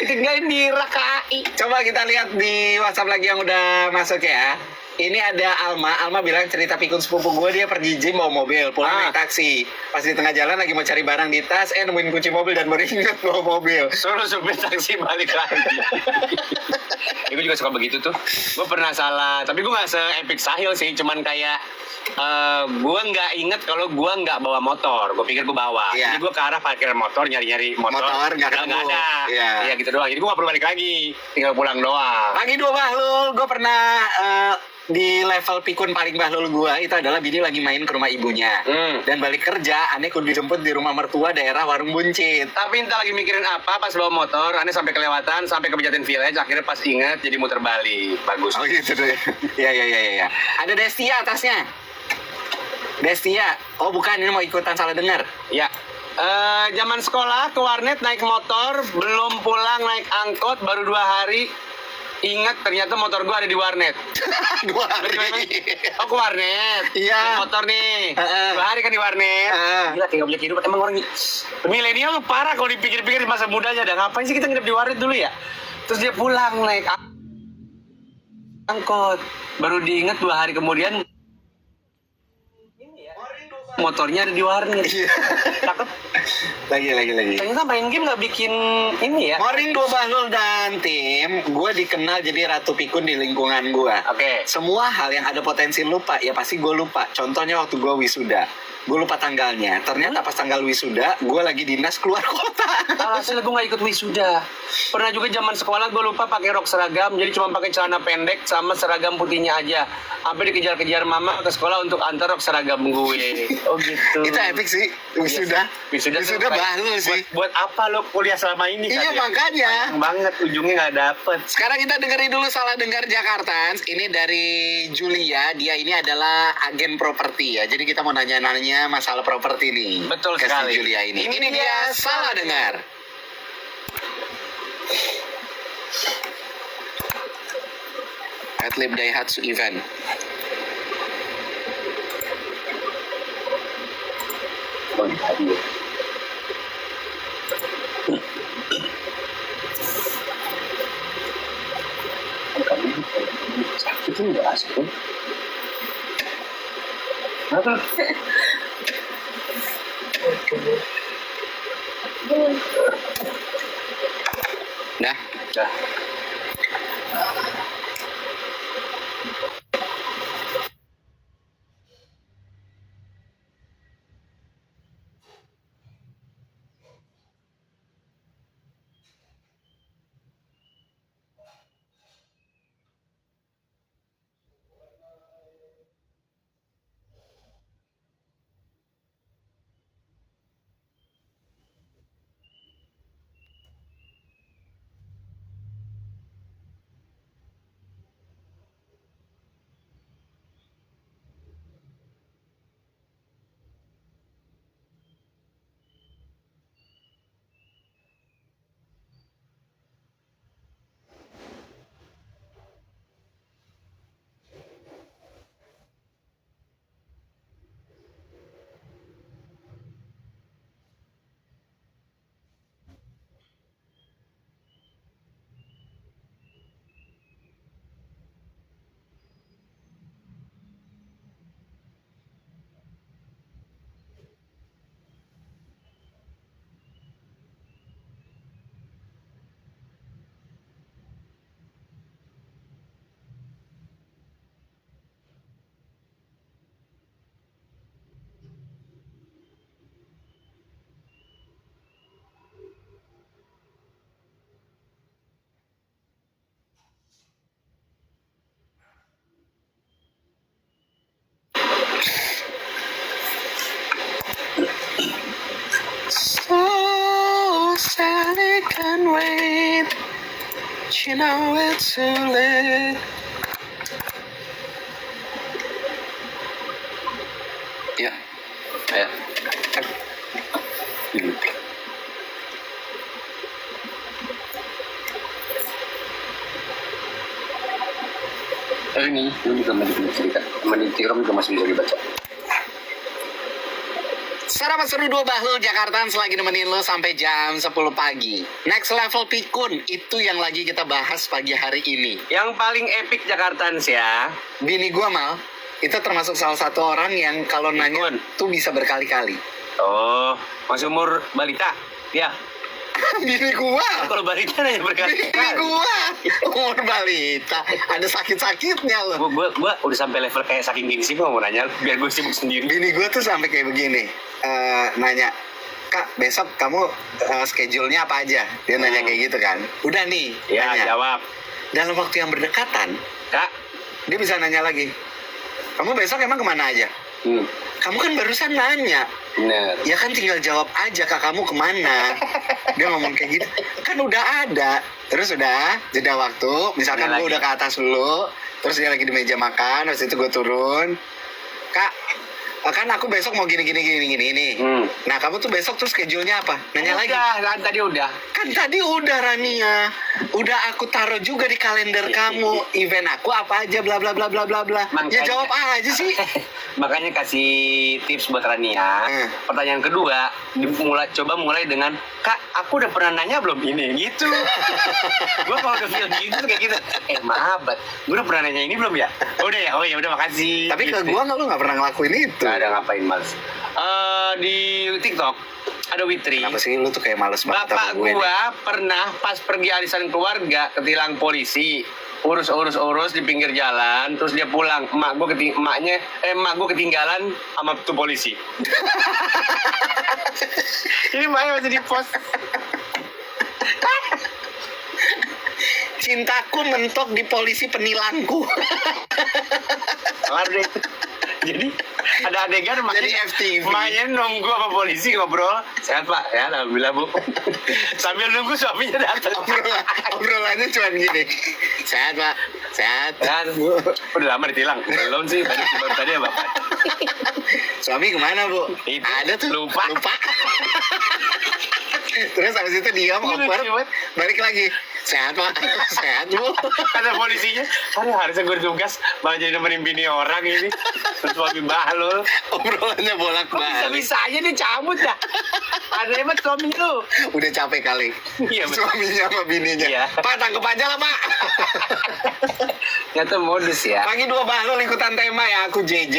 Ditinggalin di rak AI. Coba kita lihat di WhatsApp lagi yang udah masuk ya. Ini ada Alma bilang cerita pikun sepupu gue, dia pergi gym bawa mobil, pulang naik taksi. Pas di tengah jalan lagi mau cari barang di tas, nemuin kunci mobil dan baru ingat bawa mobil. Suruh supir taksi balik lagi. Ya, gue juga suka begitu tuh. Gue pernah salah, tapi gue gak se-epic Sahil sih, cuman kayak gue nggak inget kalau gue nggak bawa motor. Gue pikir gue bawa. Iya. Jadi gue ke arah parkiran motor, nyari-nyari motor. Nggak ketemu. Nggak ada. Iya. Iya gitu doang. Jadi gue nggak perlu balik lagi, tinggal pulang doang. Pagi 2 Bahlul, gue pernah di level pikun paling bahlul gue itu adalah bini lagi main ke rumah ibunya. Dan balik kerja, aneh kudu dijemput di rumah mertua daerah Warung Buncit. Tapi entah lagi mikirin apa pas bawa motor, aneh sampai kelewatan, sampai ke Pejaten Village, akhirnya pas inget jadi muter balik. Bagus. Oh gitu deh. Iya. Ada Destia atasnya. Destia. Oh bukan, ini mau ikutan salah dengar. Ya. Zaman sekolah ke warnet naik motor, belum pulang naik angkot, baru 2 hari. Ingat ternyata motor gua ada di warnet. 2 hari. Oh ke warnet. Iya. Naik motor nih. 2 hari kan di warnet. Gila tinggal punya kehidupan. Emang orang milenial parah kalau dipikir-pikir di masa mudanya. Dan ngapain sih kita nginep di warnet dulu ya? Terus dia pulang naik angkot. Baru diingat 2 hari kemudian motornya ada di warnet. Cakep. Lagi. Ternyata main game nggak bikin ini ya. Moring Dua Bahlul dan tim, gue dikenal jadi ratu pikun di lingkungan gue. Oke. Semua hal yang ada potensi lupa, ya pasti gue lupa. Contohnya waktu gue wisuda, gue lupa tanggalnya. Ternyata pas tanggal wisuda, gue lagi dinas keluar kota. Alhasil gue nggak ikut wisuda. Pernah juga zaman sekolah gue lupa pakai rok seragam, jadi cuma pakai celana pendek sama seragam putihnya aja. Sampai dikejar-kejar mama ke sekolah untuk antar rok seragam gue. Oh gitu. Itu epic sih, wisuda. Wisuda Bahlul sih. Buat apa lo kuliah selama ini? Iya kan, ya? makanya. Panjang banget ujungnya nggak dapet. Sekarang kita dengerin dulu salah dengar Jakartans. Ini dari Julia. Dia ini adalah agen properti ya. Jadi kita mau nanya-nanya masalah properti nih. Betul ke si sekali. Julia ini. Ini dia salah dengar. Adlib Daihatsu event. Sakit ini nggak asik kan? Kenapa? Dah. Dah. So sad it can wait. You know it's too late. Ya, ya. Ini juga masih cerita. Tiktok juga masih bisa dibaca. Sarapan Seru Dua Bahlul Jakarta lagi nemenin lo sampai jam 10 pagi. Next level pikun, itu yang lagi kita bahas pagi hari ini. Yang paling epic Jakartans ya. Bini gua Mal, itu termasuk salah satu orang yang kalau nanya tuh bisa berkali-kali. Oh, masih umur balita? Ya. Bini gua. Kalau balita nanya berkali-kali. Bini gua. Umur balita. Ada sakit-sakitnya loh. Gua udah sampai level kayak saking gini sih mau nanya biar gue sibuk sendiri. Bini gua tuh sampai kayak begini. Nanya, Kak, besok kamu schedule-nya apa aja? Dia nanya kayak gitu kan. Udah nih, Ya, nanya. jawab. Dalam waktu yang berdekatan, Kak. dia bisa nanya lagi. Kamu besok emang kemana aja? Kamu kan barusan nanya. Bener. Ya kan tinggal jawab aja, Kak, kamu kemana? Dia ngomong kayak gitu. Kan udah ada. Terus udah, jeda waktu. Misalkan gue udah ke atas dulu. Terus dia lagi di meja makan. Terus itu gue turun. Kak, kan aku besok mau gini nih. Nah, kamu tuh besok tuh schedule-nya apa? Nanya lagi. Kan tadi udah. Kan tadi udah Rania. Udah aku taruh juga di kalender kamu. Event aku apa aja bla bla bla bla bla bla. Ya jawab aja sih. Makanya kasih tips buat Rania. Pertanyaan kedua, coba mulai dengan, Kak, aku udah pernah nanya belum ini? Gitu. Gue kalau udah feel gitu kayak gitu. Maaf, gue udah pernah nanya ini belum ya? Udah ya, udah makasih. Tapi ke Gitu. gua lu nggak pernah ngelakuin itu. Gak ada ngapain males. Di TikTok ada Witri. Kenapa sih lu tuh kayak males banget Bapak sama gue nih? gua pernah pas pergi arisan keluarga ketilang polisi. Urus di pinggir jalan, terus dia pulang. Emak gua ketinggalan sama tuh polisi. Ini makanya masih di post. Cintaku mentok di polisi penilangku. Kelar deh. Jadi ada adegan Jadi FTV. maknya nunggu sama polisi ngobrol. Sehat Pak, ya alhamdulillah Bu. Sambil nunggu suaminya datang. Obrolannya cuma gini. Sehat Pak, sehat. Ya, udah lama ditilang. Belum sih, baru tadi ya Bapak. Suami kemana Bu? Itu, Ada tuh. lupa. Terus habis itu diam, awkward, balik lagi. Sehat Pak, sehat Bu. Kata polisinya, harusnya gue tugas malah jadi nemenin bini orang ini. Terus suami bahlul. Obrolannya bolak-balik. Bisa-bisanya dia cabut dah. Ada hebat suami lu. Udah capek kali. Iya, betul. Suaminya sama bininya. Iya. Pak, tangkep aja lah Pak. Ternyata modus ya. Pagi 2 bahlul ikutan tema ya, aku JJ.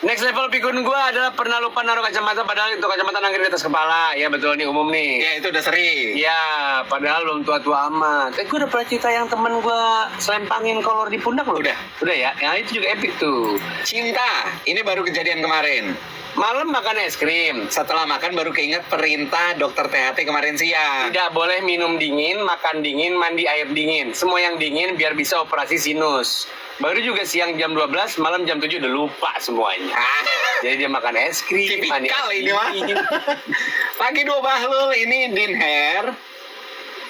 Next level pikun gue adalah pernah lupa naruh kacamata padahal itu kacamata nangkir di atas kepala. Ya betul nih umum nih. Ya itu udah sering. Ya, padahal belum tua-tua amat. Gue udah pernah cerita yang temen gue selempangin kolor di pundak loh. Udah ya. Yang itu juga epic tuh. Cinta, ini baru kejadian kemarin. Malam makan es krim. Setelah makan baru keinget perintah dokter THT kemarin siang. Tidak boleh minum dingin, makan dingin, mandi air dingin. Semua yang dingin biar bisa operasi sinus. Baru juga siang jam 12, malam jam 7 udah lupa semuanya. Jadi dia makan es krim, mandi Tipikal air ini mah. dingin. Pagi 2 bahlul, ini Din Hair.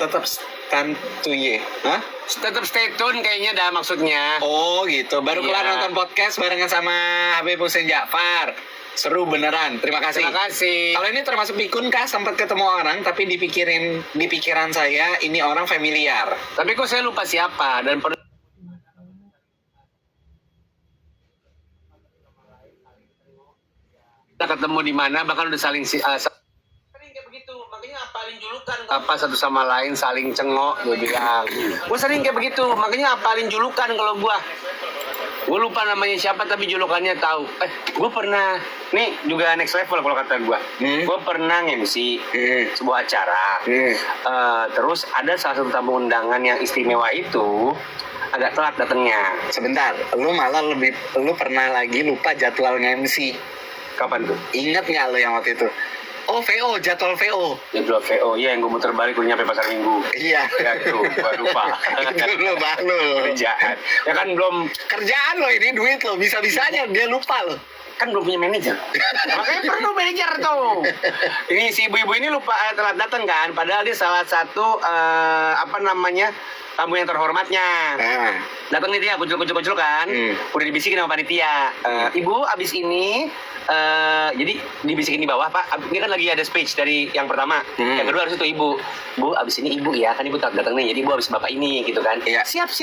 Tetap santuy. Hah? Tetap stay tune kayaknya dah maksudnya. Oh gitu, baru kelar Iya. nonton podcast barengan sama Habib Hussein Ja'far. Seru beneran, terima kasih. Terima kasih. Kalau ini termasuk pikun kah? Sempat ketemu orang, tapi di pikiran saya ini orang familiar. Tapi kok saya lupa siapa dan kita ketemu di mana bahkan udah saling sering kayak begitu, makanya apalin julukan apa satu sama lain, saling cengok. Gue bilang gue sering kayak begitu, makanya apalin julukan. Kalau gue lupa namanya siapa tapi julukannya tahu. Gue pernah nih juga next level kalau kata gue. Gue pernah MC sebuah acara. Terus ada salah satu tamu undangan yang istimewa itu agak telat datangnya. Sebentar, lu pernah lagi lupa jadwal MC. Kapan tuh? Ingat nggak lo yang waktu itu? Oh, VO, jadwal VO. Jadwal VO, iya yang gue muter balik gue nyampe pasar Minggu. Iya. Ya itu, gue lupa. Itu lo bahlul. Kerjaan. Ya kan belum, Kerjaan lo ini duit lo, bisa-bisanya dia lupa lo. kan belum punya manajer. Makanya perlu manajer tuh. Ini si ibu-ibu ini lupa telat datang kan, padahal dia salah satu tamu yang terhormatnya. Datang nih dia kucul kan. Udah dibisikin sama panitia. Ibu abis ini jadi dibisikin di bawah, Pak. Ini kan lagi ada speech dari yang pertama. Yang kedua harus itu ibu. Bu, abis ini ibu ya. Kan ibu datang nih. Jadi ibu abis bapak ini gitu kan. Iya. Siap.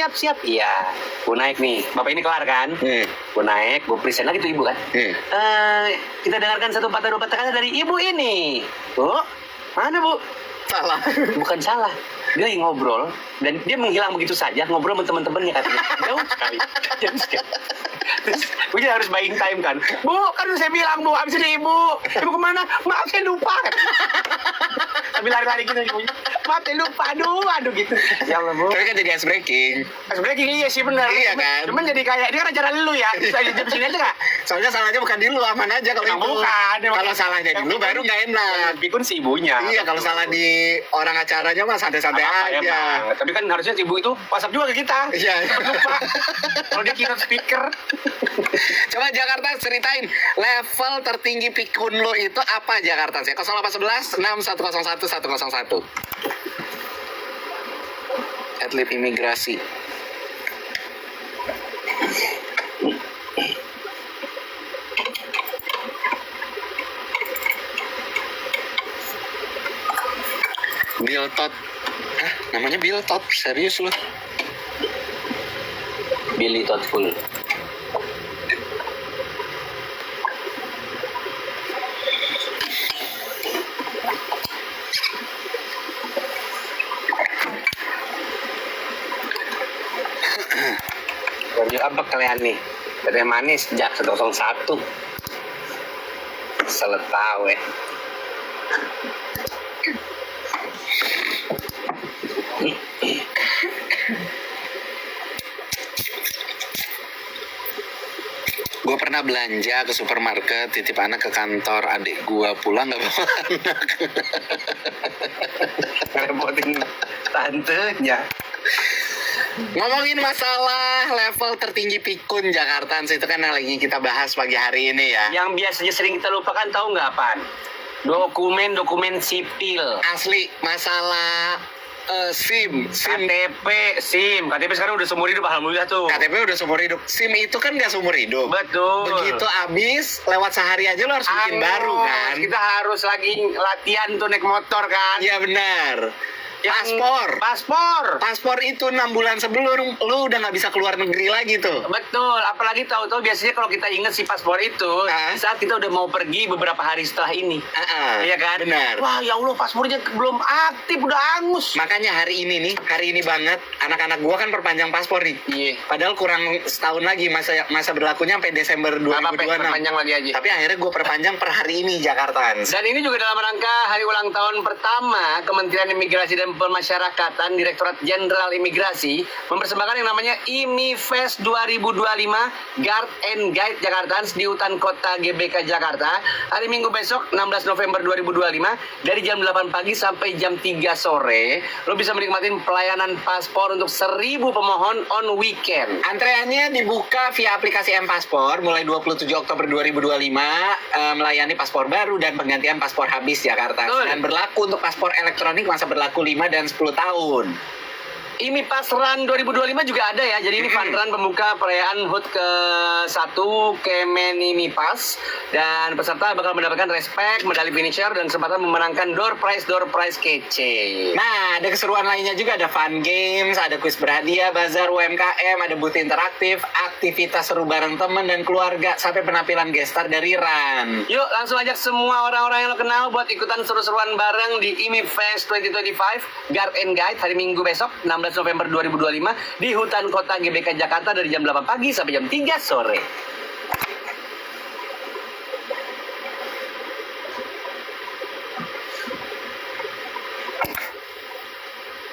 Iya. Gue naik nih. Bapak ini kelar kan. Gue naik. Gue present lagi tuh ibu kan. Kita dengarkan satu patah dua patah kata dari ibu ini. Bu, mana bu? Salah. Bukan salah. Dia lagi ngobrol dan dia menghilang begitu saja ngobrol sama teman-temannya katanya. Jauh sekali. Terus gue jadi harus buying time kan. Bu, kan udah saya bilang bu, abis ini ibu. Ibu kemana? Maaf saya lupa. Sambil lari-lari gitu ibunya. Maaf saya lupa. Aduh gitu. Ya Allah bu. Tapi kan jadi ice breaking. Ice breaking iya sih benar. Iya kan? Cuman jadi kayak dia kan acara lu ya. Bisa di sini aja nggak? Soalnya salahnya bukan di lu, aman aja kalau itu. Bukan. Kalau salahnya di lu baru nggak enak. Pikun si ibunya. Iya, kalau salah di orang acaranya mah santai-santai aja. Emang. Tapi kan harusnya si ibu itu WhatsApp juga ke kita. Iya. Lupa. Kalau dia kira speaker. Coba Jakarta ceritain level tertinggi pikun lo itu apa Jakarta sih? 0811 6101 101. Atlet imigrasi. Biltot. Hah, namanya Biltot, serius lu? Billy Thoughtful. Baju apa kalian nih? Teh manis jak 101. Salah tahu ya. Gue pernah belanja ke supermarket, titip anak ke kantor adik gue, pulang nggak bawa anak. Ngerepotin tantenya. Ngomongin masalah level tertinggi pikun Jakarta, itu kan yang lagi kita bahas pagi hari ini ya. Yang biasanya sering kita lupakan tahu nggak apaan? Dokumen sipil. Asli, masalah SIM. KTP sekarang udah seumur hidup, alhamdulillah tuh. KTP udah seumur hidup. SIM itu kan nggak seumur hidup. Betul. Begitu habis, lewat sehari aja lo harus bikin baru kan. Kita harus lagi latihan tuh naik motor kan. Iya benar. Paspor itu 6 bulan sebelum lu udah nggak bisa keluar negeri lagi tuh. Betul, apalagi tahu-tahu biasanya kalau kita ingat si paspor itu saat kita udah mau pergi beberapa hari setelah ini. Iya kan? Benar. Wah, ya Allah, paspornya belum aktif, udah angus. Makanya hari ini banget anak-anak gua kan perpanjang paspor nih. Iya. Padahal kurang setahun lagi masa berlakunya sampai Desember 2026. Perpanjang lagi aja. Tapi akhirnya gua perpanjang per hari ini Jakarta. Dan ini juga dalam rangka hari ulang tahun pertama Kementerian Imigrasi dan Pemasyarakatan Direktorat Jenderal Imigrasi mempersembahkan yang namanya IMI Fest 2025 Guard and Guide Jakarta di Hutan Kota GBK Jakarta hari Minggu besok 16 November 2025 dari jam 8 pagi sampai jam 3 sore. Lo bisa menikmati pelayanan paspor untuk 1.000 pemohon on weekend. Antreannya dibuka via aplikasi M-Paspor mulai 27 Oktober 2025 melayani paspor baru dan penggantian paspor habis Jakarta. Betul. Dan berlaku untuk paspor elektronik masa berlaku 5 dan 10 tahun. IMI Pas Run 2025 juga ada ya. Jadi ini fun run pembuka perayaan HUT ke-1 Kemen IMI Pas. Dan peserta bakal mendapatkan respect, medali finisher, dan kesempatan memenangkan door prize kece. Nah, ada keseruan lainnya juga. Ada fun games, ada kuis berhadiah, bazar UMKM, ada booth interaktif, aktivitas seru bareng teman dan keluarga, sampai penampilan gestar dari Run. Yuk langsung ajak semua orang-orang yang lo kenal buat ikutan seru-seruan bareng di IMI Fest 2025 Guard and Guide hari Minggu besok 16 November 2025 di Hutan Kota GBK Jakarta dari jam 8 pagi sampai jam 3 sore.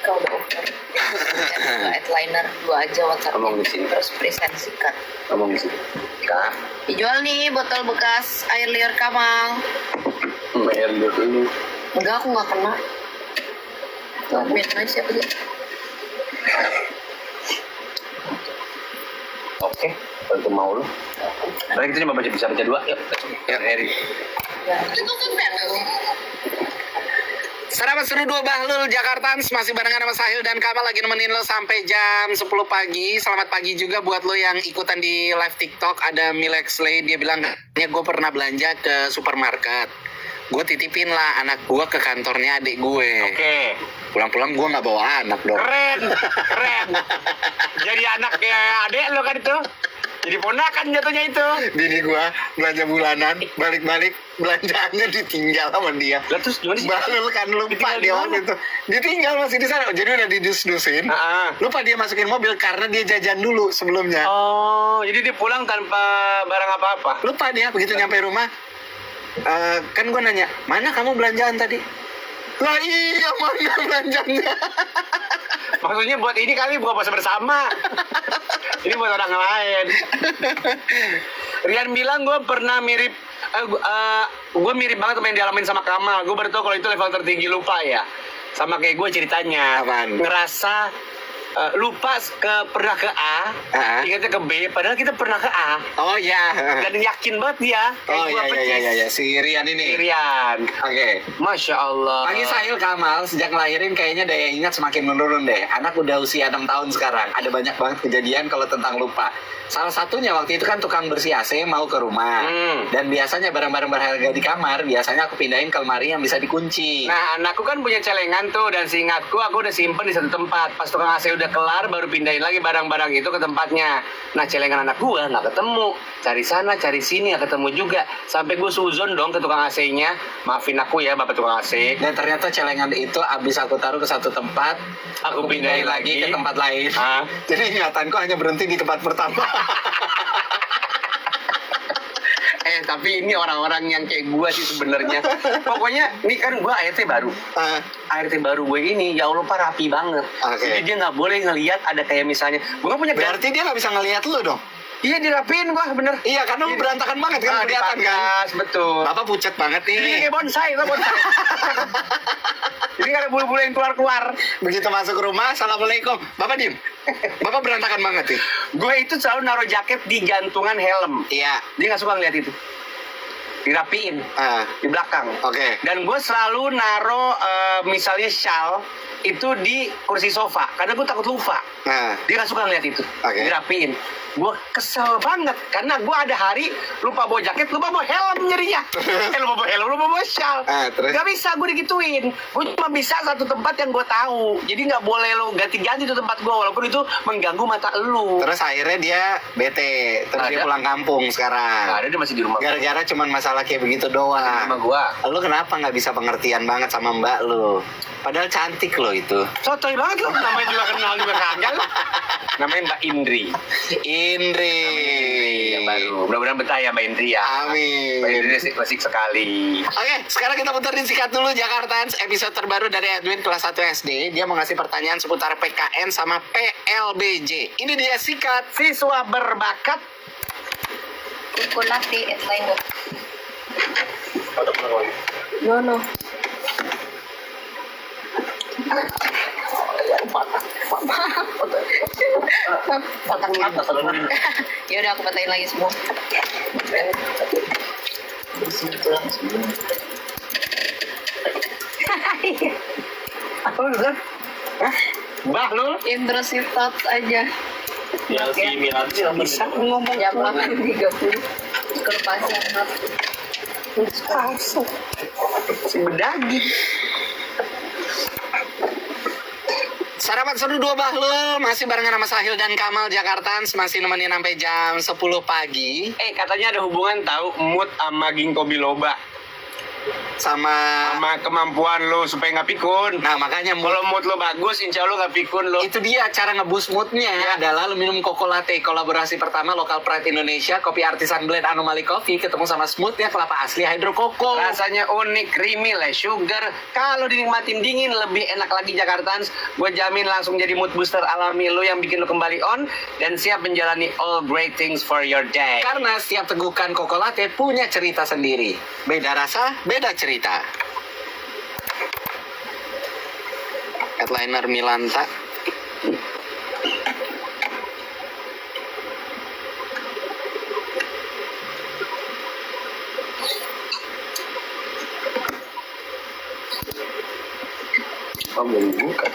Kau udah open. Headliner 2 aja WhatsApp. Ngomong di sini. Terus presentasikan. Ngomong di sini. Kak, Dijual nih botol bekas air liur Kamal. bayar dulu. Enggak, aku nggak kena. Tuh, minum siapa sih? Oke, kalau mau lu. Mari kita coba bisa baca 2. Yuk. Ya, Eri. Selamat seru 2 Bahlul Jakarta, masih barengan sama Sahil dan Kamal lagi nemenin lo sampai jam 10 pagi. Selamat pagi juga buat lo yang ikutan di live TikTok. Ada Milex Lay, dia bilang, "Ya gue pernah belanja ke supermarket. Gue titipin lah anak gue ke kantornya adik gue. Oke. Pulang-pulang gue nggak bawa anak dong." Keren. Jadi anaknya adek lo kan itu. Jadi ponakan jatuhnya itu. Bini gue belanja bulanan, balik-balik belanjaannya ditinggal sama dia. Lah terus gimana sih? Bahlul kan lupa Ditinggal dia di waktu mana? itu. Ditinggal masih di sana. Jadi udah didus-dusin. Lupa dia masukin mobil karena dia jajan dulu sebelumnya. Oh, jadi dia pulang tanpa barang apa-apa. Lupa dia begitu nyampe rumah. Kan gue nanya, "Mana kamu belanjaan tadi?" "Lah iya, mana belanjanya?" Maksudnya buat ini kali buka puasa bersama. Ini buat orang lain. Rian bilang gue pernah mirip gue mirip banget sama yang dialamin sama Kamal. Gue baru tau kalau itu level tertinggi lupa ya. Sama kayak gue ceritanya. Apaan? Ngerasa lupa pernah ke A, ingatnya ke B, padahal kita pernah ke A. Oh iya. Dan yakin banget dia. Oh iya. Si Rian ini. Rian. Oke. Masya Allah. Pagi Sahil Kamal, sejak ngelahirin kayaknya daya ingat semakin menurun deh. Anak udah usia 6 tahun sekarang. Ada banyak banget kejadian kalau tentang lupa. Salah satunya waktu itu kan tukang bersih AC mau ke rumah. Dan biasanya barang-barang berharga di kamar, biasanya aku pindahin ke lemari yang bisa dikunci. Nah, anakku kan punya celengan tuh, dan seingatku aku udah simpen di satu tempat. Pas tukang AC udah kelar, baru pindahin lagi barang-barang itu ke tempatnya. Nah, celengan anak gua nggak ketemu. Cari sana, cari sini, nggak ketemu juga. Sampai gue suzon dong ke tukang AC-nya. Maafin aku ya, Bapak tukang AC. Dan ternyata celengan itu abis aku taruh ke satu tempat, aku pindahin lagi ke tempat lain. Jadi ingatanku hanya berhenti di tempat pertama. Tapi ini orang-orang yang kayak gua sih sebenarnya. Pokoknya ini kan gua ART baru. ART baru gue ini, ya Allah Pak, rapi banget. Jadi dia nggak boleh ngelihat ada kayak misalnya. Gua nggak punya. Berarti dia nggak bisa ngelihat lu dong. Iya, dirapiin gua, bener. Iya, karena lu berantakan banget kan, kelihatan kan. Betul. Bapak pucat banget nih. Ini kayak bonsai, itu bonsai. Jadi ada bulu-bulu yang keluar-keluar. Begitu masuk rumah, assalamualaikum. Bapak diem. Bapak berantakan banget nih. Gue itu selalu naruh jaket di gantungan helm. Iya. Dia nggak suka ngeliat itu. Dirapiin di belakang. Oke. Dan gue selalu naruh misalnya shawl itu di kursi sofa karena gue takut lupa. Dia nggak suka ngeliat itu. Dirapiin. Gue kesel banget karena gue ada hari lupa bawa jaket, lupa bawa helm jadinya. Lupa bawa helm, lupa bawa shawl. Gak bisa gue digituin. Gue cuma bisa satu tempat yang gue tahu. Jadi nggak boleh lo ganti-ganti tuh tempat gue, walaupun itu mengganggu mata lu. Terus akhirnya dia bete. Terus dia pulang kampung sekarang. Nggak ada, dia masih di rumah. Gara-gara cuman masalah kayak begitu doang. Sama gua. Lu kenapa nggak bisa pengertian banget sama mbak lu? Padahal cantik lo itu. Sotoy banget lo. Namanya juga kenal juga kagak. Namanya Mbak Indri. Indri yang baru. Mudah-mudahan betah ya Mbak Indri ya. Amin. Mbak Indri klasik sekali. Oke, sekarang kita puterin sikat dulu Jakartans, episode terbaru dari Edwin kelas 1 SD. Dia mau ngasih pertanyaan seputar PKN sama PLBJ. Ini dia sikat siswa berbakat. Kukulati at line. No. Ya udah, aku patahin lagi semua. Apa lu? Bah lu? Intrusive thoughts aja. Ya si Milan Bisa ngomong Jam 8.30. Kelepasan si bedagi. Sarapan seru 2 Bahlul, masih barengan sama Sahil dan Kamal Jakartans, masih nemenin sampai jam 10 pagi. Katanya ada hubungan tahu mood sama ginkgo biloba. Sama kemampuan lo supaya nggak pikun. Nah makanya kalau mood lo bagus, insya Allah nggak pikun lo. Itu dia cara ngeboost moodnya adalah lo minum Koko Latte. Kolaborasi pertama Local Pride Indonesia, kopi artisan blend Anomaly Coffee ketemu sama smoothnya kelapa asli hydro koko. Rasanya unik, creamy, less sugar. Kalau dinikmatin dingin lebih enak lagi Jakartans. Gue jamin langsung jadi mood booster alami lo yang bikin lo kembali on dan siap menjalani all great things for your day. Karena setiap tegukan Koko Latte punya cerita sendiri. Beda rasa, beda cerita. Headliner Milanta. Belum buka.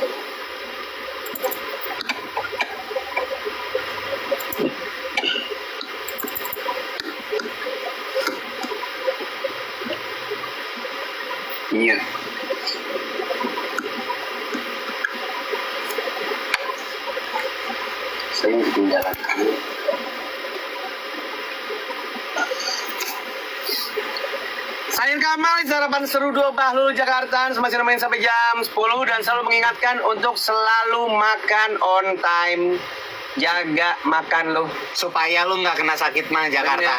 Iya. Saya ketinggalan. Saya Kamal, sarapan seru 2 Bahlul Jakarta, masih nemenin sampai jam 10 dan selalu mengingatkan untuk selalu makan on time. Jaga makan lo supaya lo nggak kena sakit mah Jakarta.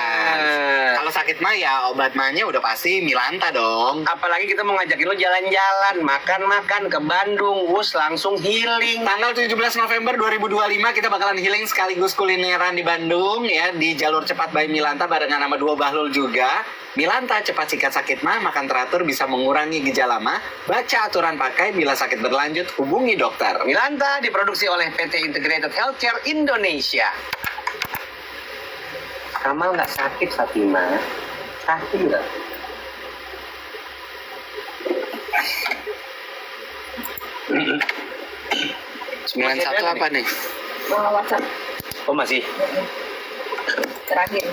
Kalau sakit mah ya obat mahnya udah pasti Milanta dong. Apalagi kita mau ngajakin lo jalan-jalan, makan-makan ke Bandung, wus langsung healing. Tanggal 17 November 2025 kita bakalan healing sekaligus kulineran di Bandung ya, di jalur cepat by Milanta barengan sama 2 Bahlul juga. Milanta cepat sikat sakit mah, makan teratur bisa mengurangi gejala mah. Baca aturan pakai, bila sakit berlanjut hubungi dokter. Milanta diproduksi oleh PT Integrated Healthcare Indonesia. Kamal nggak sakit, Fatima? Sakit nggak? Sembilan satu apa nih? WhatsApp Oh masih? terakhir.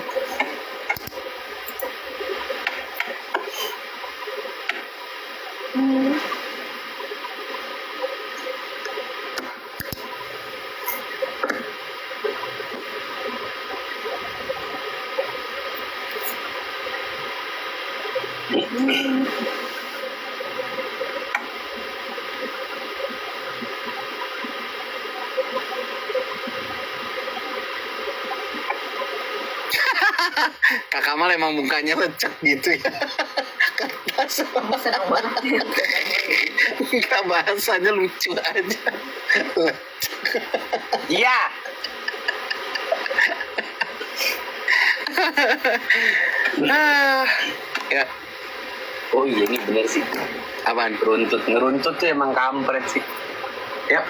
Kak Kamal emang mukanya lecek gitu ya. Kertas. Senang banget. Enggak, bahasanya lucu aja. Iya. Ya, Oh iya, ini bener sih. apaan? Ngeruntut tuh emang kampret sih. Yap.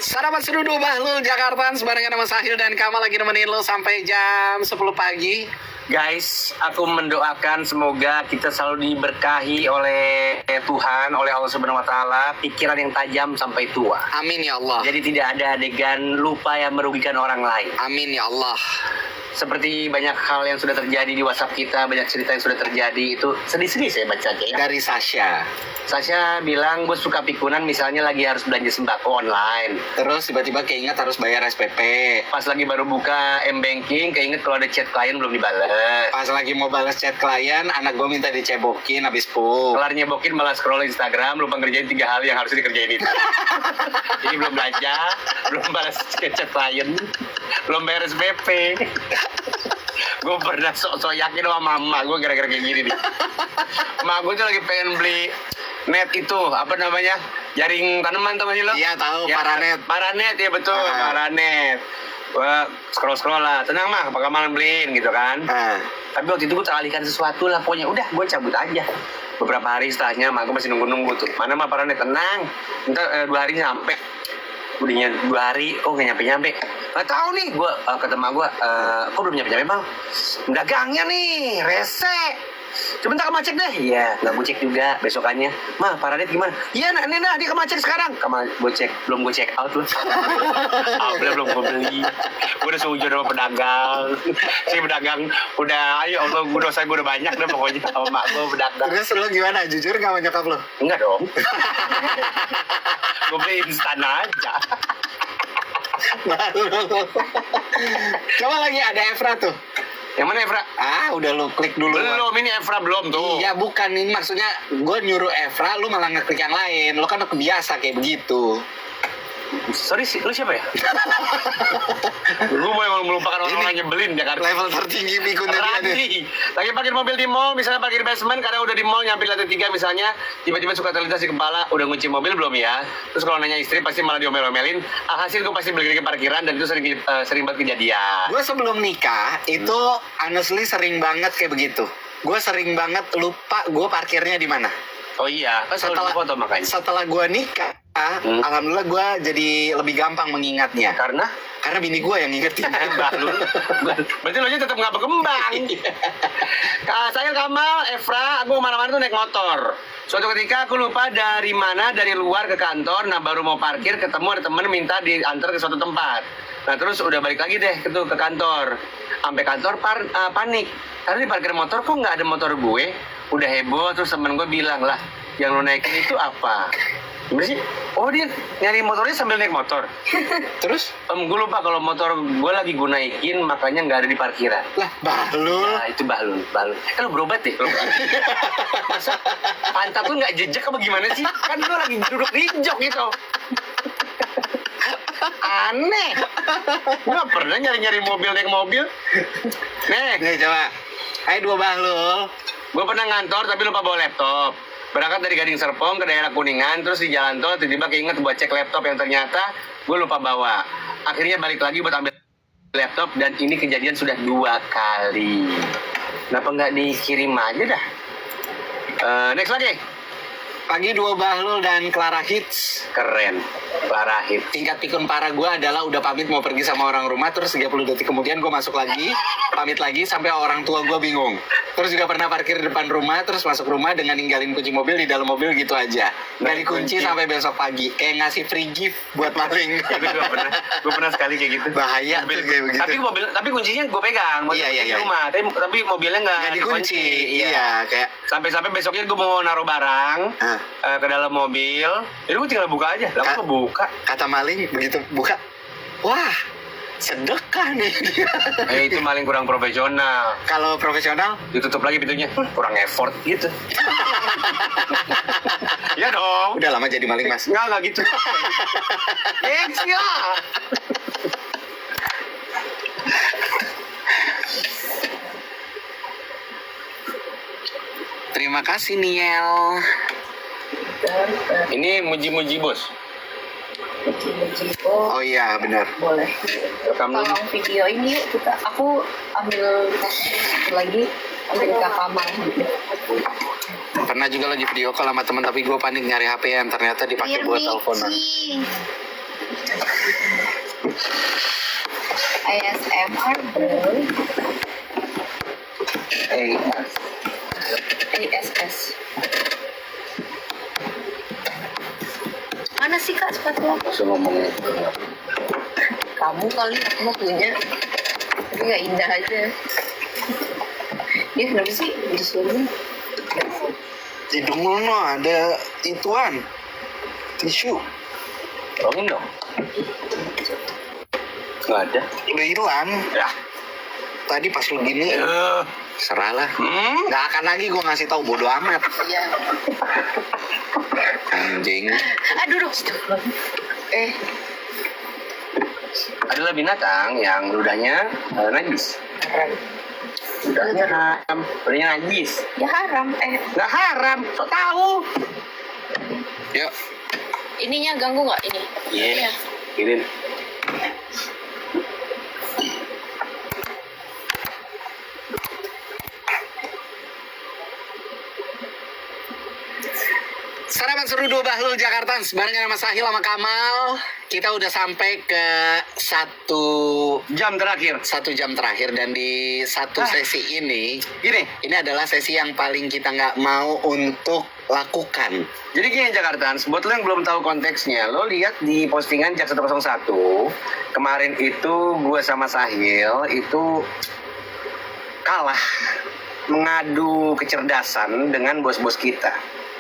Sarapan Sedudu Bahlul Jakarta sebarengan sama Sahil dan Kamal lagi nemenin lo sampai jam 10 pagi. Guys, aku mendoakan semoga kita selalu diberkahi oleh Tuhan, oleh Allah Subhanahu wa taala, pikiran yang tajam sampai tua. Amin ya Allah. Jadi tidak ada adegan lupa yang merugikan orang lain. Amin ya Allah. Seperti banyak hal yang sudah terjadi di WhatsApp kita, banyak cerita yang sudah terjadi, itu sedih-sedih saya baca aja ya. Dari Sasha. Sasha bilang, gue suka pikunan misalnya lagi harus belanja sembako online. Terus tiba-tiba keinget harus bayar SPP. Pas lagi baru buka M-Banking, keinget kalau ada chat klien belum dibales. Pas lagi mau balas chat klien, anak gue minta dicebokin habis pup. Kelar nyebokin malah scroll Instagram, lupa ngerjain 3 hal yang harus dikerjain itu. Jadi belum belanja, belum balas chat klien, belum bayar SPP. Gue pernah sok-sok yakin sama mama gue gara-gara kayak gini nih. Mak gue tuh lagi pengen beli net itu, apa namanya, jaring tanaman tau gak sih lo? Iya tahu, Ya, paranet. Paranet, ya betul, paranet. Gue scroll lah, tenang mah, apa malam beliin gitu kan. Tapi waktu itu gue teralihkan sesuatu lah, pokoknya udah gue cabut aja. Beberapa hari setelahnya, mak gue masih nunggu-nunggu tuh. Mana mah paranet, tenang. Ntar 2 hari nyampe. Udah 2 hari, kok gak nyampe-nyampe. Gak tau nih, gue kata mak gue, kok belum nyampe-nyampe bang? Dagangnya nih, rese. Sebentar kamu cek deh. Iya, gak gue cek juga besokannya. Mah, paranet gimana? Iya, nah, dia kamu cek sekarang. Kamu gue cek, belum gue check out loh. Belum gue beli. Gue udah sujud sama pedagang. Si pedagang udah, ayo Allah, gue dosa gue udah banyak deh pokoknya sama mak gue pedagang. Terus lo gimana? Jujur gak sama nyokap lo? Enggak dong. Gue beli instan aja. Coba lagi ada Evra tuh. Yang mana Evra? Udah lu klik dulu. Belum, ini Evra belum tuh. Iya bukan, ini maksudnya gue nyuruh Evra, lu malah ngeklik yang lain. Lu kan kebiasa kayak begitu. Sorry sih, lu siapa ya? Gue mau melupakan orang-orang nyebelin Jakarta. Level tertinggi pikun tadi ada. Randi, lagi parkir mobil di mall, misalnya parkir basement, karena udah di mall nyampe lantai 3 misalnya, tiba-tiba suka terlintas di kepala, udah ngunci mobil belum ya? Terus kalau nanya istri pasti malah diomel-omelin. Alhasil gue pasti beli ke parkiran dan itu sering banget kejadian. Gue sebelum nikah itu honestly sering banget kayak begitu. Gue sering banget lupa gue parkirnya di mana. Oh iya, kan selalu foto makanya. Setelah gue nikah, alhamdulillah gue jadi lebih gampang mengingatnya. Karena bini gue yang ngingetin. Berarti lo nya tetap nggak berkembang. Saya Kamal, Evra, aku kemana-mana tuh naik motor. Suatu ketika aku lupa dari mana, dari luar ke kantor. Nah baru mau parkir, ketemu ada temen minta diantar ke suatu tempat. Nah terus udah balik lagi deh ke kantor. Sampai kantor panik. Karena di parkir motor kok nggak ada motor gue. Udah heboh, terus temen gue bilang lah, yang lo naikin itu apa? Gimana sih? Oh dia nyari motornya sambil naik motor. Terus? Gue lupa kalau motor gue lagi gue naikin, makanya nggak ada di parkiran. Lah, Bahlul. Nah itu Bahlul. Kan lo berobat deh. Masa pantat lu nggak jejak apa gimana sih? Kan lo lagi duduk di jok gitu. Aneh. Gue gak pernah nyari-nyari mobil, naik mobil. Nih coba. Hai 2 Bahlul. Gue pernah ngantor tapi lupa bawa laptop. Berangkat dari Gading Serpong ke daerah Kuningan, terus di jalan tol tiba-tiba keinget buat cek laptop yang ternyata gue lupa bawa. Akhirnya balik lagi buat ambil laptop dan ini kejadian sudah 2 kali. Kenapa nggak dikirim aja dah? Next lagi. Pagi 2 Bahlul dan Clara Hits. Keren. Clara Hits. Tingkat pikun parah gue adalah udah pamit mau pergi sama orang rumah, terus 30 detik kemudian gue masuk lagi, pamit lagi sampai orang tua gue bingung. Terus juga pernah parkir di depan rumah, terus masuk rumah dengan ninggalin kunci mobil di dalam mobil gitu aja. Dari kunci sampai besok pagi. Kayak ngasih free gift buat maling. Gue pernah sekali kayak gitu. Bahaya tuh kayak begitu. Tapi kuncinya gue pegang. Iya. Di rumah. Tapi mobilnya nggak dikunci. Iya, kayak sampai besoknya gue mau naruh barang ke dalam mobil. Jadi gue tinggal buka aja. Lalu gue buka. Kata maling begitu buka. Wah, sedekah nih dia. Itu maling kurang profesional. Kalau profesional Ditutup lagi pintunya. Kurang effort gitu. Ya dong. udah lama jadi maling, Mas. Enggak gitu. Gengs ya. Terima kasih Niel. Ini muji-muji bos. Oh iya, benar. Boleh. Rekam dulu. Tolong video ini yuk kita. Aku ambil satu lagi ambil Kak Kamal. Pernah juga lagi video call sama teman tapi gue panik nyari HP yang ternyata dipakai buat teleponan. ASMR bro. ASS. Mana sih Kak sepatu aku? Ngomongnya. Kamu kali aku punya. Tapi nggak indah aja. Ya kenapa sih disuruh? Hidung lu no, ada ituan tisu. Tolongin dong. Nggak ada. Udah hilang. Ya. Tadi pas lu gini, serah lah. Nggak akan lagi gue ngasih tahu, bodo amat. Iya. Anjing. Duduk. Adalah binatang yang ludahnya najis. Ludahnya haram. Ludahnya najis. Ya haram. Nggak haram. Sok tahu. Yuk. Ininya ganggu nggak ini? Iya. Kirim. Sarapan seru 2 Bahlul Jakarta barengan sama Sahil sama Kamal. Kita udah sampai ke 1 Jam terakhir. jam terakhir dan di satu sesi ini Gini. adalah sesi yang paling kita nggak mau untuk lakukan. Jadi gini Jakarta, buat lo yang belum tahu konteksnya, lo lihat di postingan Jak 101 kemarin itu gue sama Sahil itu kalah mengadu kecerdasan dengan bos-bos kita.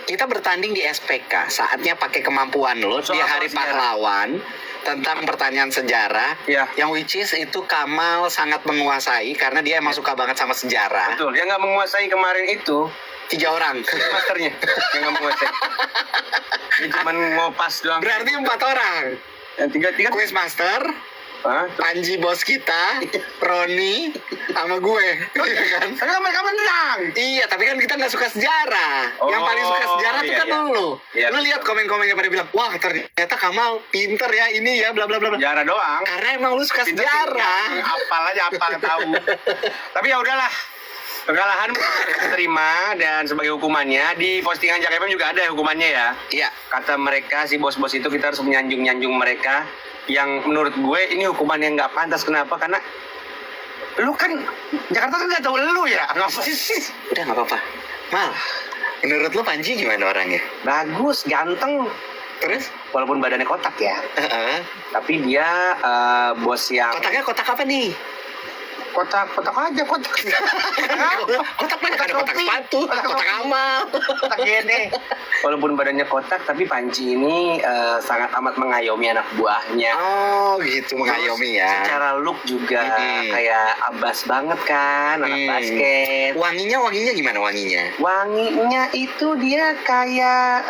Kita bertanding di SPK, saatnya pakai kemampuan lo di Soal Hari sejarah. Pahlawan tentang pertanyaan sejarah, Ya. yang which is itu Kamal sangat menguasai karena dia emang suka banget sama sejarah. Betul, yang nggak menguasai kemarin itu 3 orang. masternya yang nggak menguasai. Dia cuma ngopas doang. Berarti 4 orang. Yang tiga Quiz master, Hah? Panji bos kita, Roni, sama gue, iya kan? Tapi kan mereka menang. Iya, tapi kan kita nggak suka sejarah. Yang paling suka sejarah tuh iya, kan iya. lu. Iya, Lu lihat komen-komennya pada bilang, wah ternyata Kamal pinter ya ini ya, bla bla bla. Sejarah doang. Karena emang lu suka sejarah. Apal aja, apal tahu. Tapi ya udahlah. Kekalahan terima dan sebagai hukumannya di postingan Jak FM juga ada hukumannya ya. Iya. Kata mereka si bos-bos itu kita harus menyanjung-nyanjung mereka yang menurut gue ini hukuman yang nggak pantas. Kenapa? Karena lu kan Jakarta kan nggak tahu lu ya. Ngapain sih? Udah nggak apa-apa. Mal, menurut lu Panji gimana orangnya? Bagus, ganteng. Terus? Walaupun badannya kotak ya. Tapi dia bos yang Kotaknya kotak apa nih? kotak aja kotak. Kotak banyak, ada kotak sepatu, kotak amal. Kotak gede. Walaupun badannya kotak, tapi Panji ini sangat amat mengayomi anak buahnya. Oh gitu, mengayomi ya. Secara look juga kayak Abbas banget kan, anak basket. Wanginya gimana wanginya? Wanginya itu dia kayak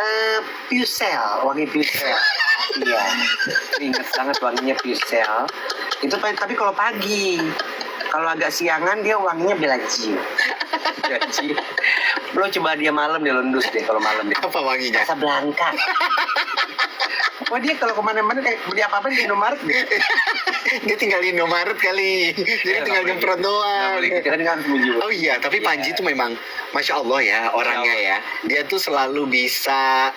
Pucel, wangi Pucel. Iya, ingat banget wanginya Pucel. Itu tapi kalau pagi. Kalau agak siangan dia wanginya Bellagio. Lo coba dia malam dia lundus deh kalau malam deh. Apa wanginya? Casablanca. Wah dia kalau kemana-mana kayak beli apa-apa di Indomaret deh. Dia tinggal di Indomaret kali. Jadi tinggal nyemprot doang. Oh iya, tapi Panji tuh memang Masya Allah ya orangnya ya. Dia tuh selalu bisa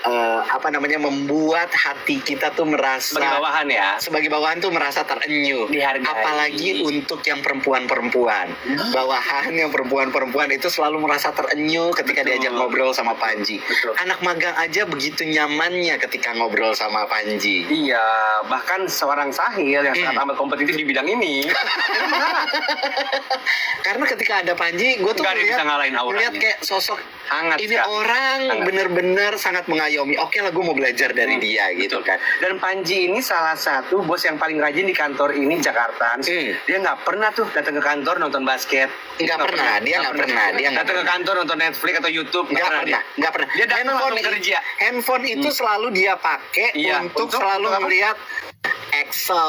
membuat hati kita tuh merasa Sebagai bawahan ya. sebagai bawahan tuh merasa terenyuh. Dihargai. Apalagi untuk yang perempuan-perempuan. Bawahan yang perempuan-perempuan itu selalu merasa terenyuh ketika diajak ngobrol sama Panji. Betul. Anak magang aja begitu nyamannya ketika ngobrol sama Panji. Iya, bahkan seorang Sahil yang sangat amat kompetitif di bidang ini. Karena ketika ada Panji, gue tuh Nggak ada yang bisa ngalahin auranya. ngeliat kayak sosok Hangat ini sekali. orang Hangat. bener-bener sangat mengayomi. Oke lah, gue mau belajar dari dia gitu kan. Dan Panji ini salah satu bos yang paling rajin di kantor ini Jakarta. Dia nggak pernah tuh datang ke kantor nonton basket. Nggak pernah, dia nggak pernah. Dia nggak datang ke kantor nonton Netflix atau YouTube. Nggak pernah. Dia datang langsung kerja. Handphone itu selalu dia pakai Iya, untuk untuk selalu apa? melihat Excel,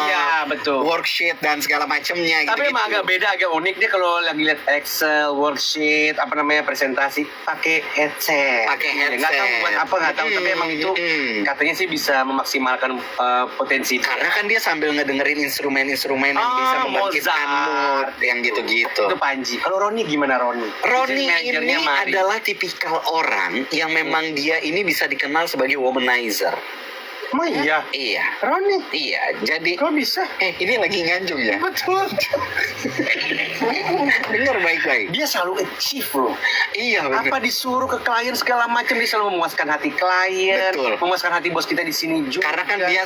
Iya, betul. worksheet dan segala macamnya. Tapi emang agak beda, agak unik dia kalau lagi lihat Excel, worksheet, presentasi pakai headset. Pakai headset. Nggak tahu buat apa, nggak tahu. Tapi emang itu katanya sih bisa memaksimalkan potensi. Karena kan dia sambil ngedengerin instrumen-instrumen yang bisa membangkitkan mood, Mozart. yang gitu-gitu. Itu Panji. Kalau Roni gimana Roni? Roni Jadi ini manajernya Mari. adalah tipikal orang yang memang dia ini bisa dikenal sebagai womanizer. Oh iya. Iya. Roni. Iya, jadi Kok bisa? ini lagi nganjung ya. Betul. Dengar baik-baik. Dia selalu achieve loh. Iya, benar. Apa disuruh ke klien segala macam dia selalu memuaskan hati klien, Betul. memuaskan hati bos kita di sini juga. Karena kan dia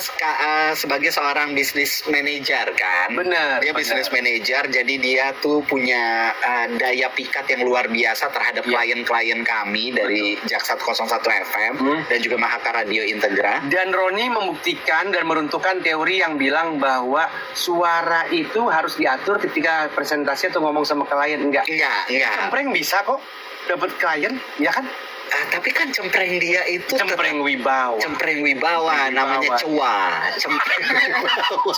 sebagai seorang bisnis manager kan. Benar, Dia benar. bisnis manager, jadi dia tuh punya daya pikat yang luar biasa terhadap klien-klien kami dari Jaksat 01 FM dan juga Mahaka Radio Integra. Dan Roni membuktikan dan meruntuhkan teori yang bilang bahwa suara itu harus diatur ketika presentasi atau ngomong sama klien. Enggak. Enggak. Cempreng bisa kok dapat klien, ya kan? Tapi kan cempreng dia itu Cempreng wibawa. Cempreng wibawa, namanya Cua. Cempreng wibawa.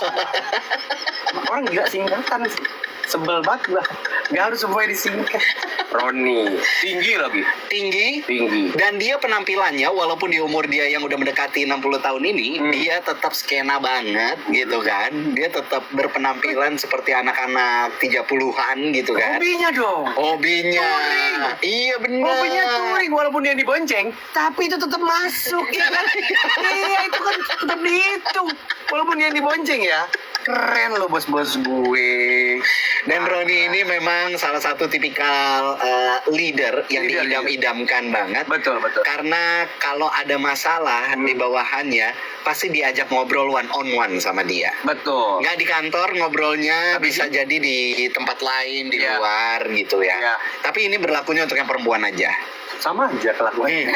Orang gila singkatan sih. Sebel banget lah. Gak harus semuanya disingkat. Roni. Tinggi lagi. Tinggi. Tinggi. Dan dia penampilannya walaupun di umur dia yang udah mendekati 60 tahun ini, dia tetap skena banget gitu kan. Dia tetap berpenampilan seperti anak-anak 30-an gitu kan. Hobinya dong. Hobinya. Iya benar. Hobinya touring walaupun dia dibonceng, tapi itu tetap masuk ya kan? Iya itu kan tetap dihitung walaupun dia dibonceng ya. Keren loh bos-bos gue. Dan Roni ini memang salah satu tipikal leader yang Leader, diidam-idamkan banget. Betul. Karena kalau ada masalah di bawahannya, pasti diajak ngobrol one on one sama dia. Betul. Nggak di kantor ngobrolnya, Tapi bisa jadi di tempat lain, di Iya. luar gitu ya. Iya. Tapi ini berlakunya untuk yang perempuan aja. Sama aja kelakuannya.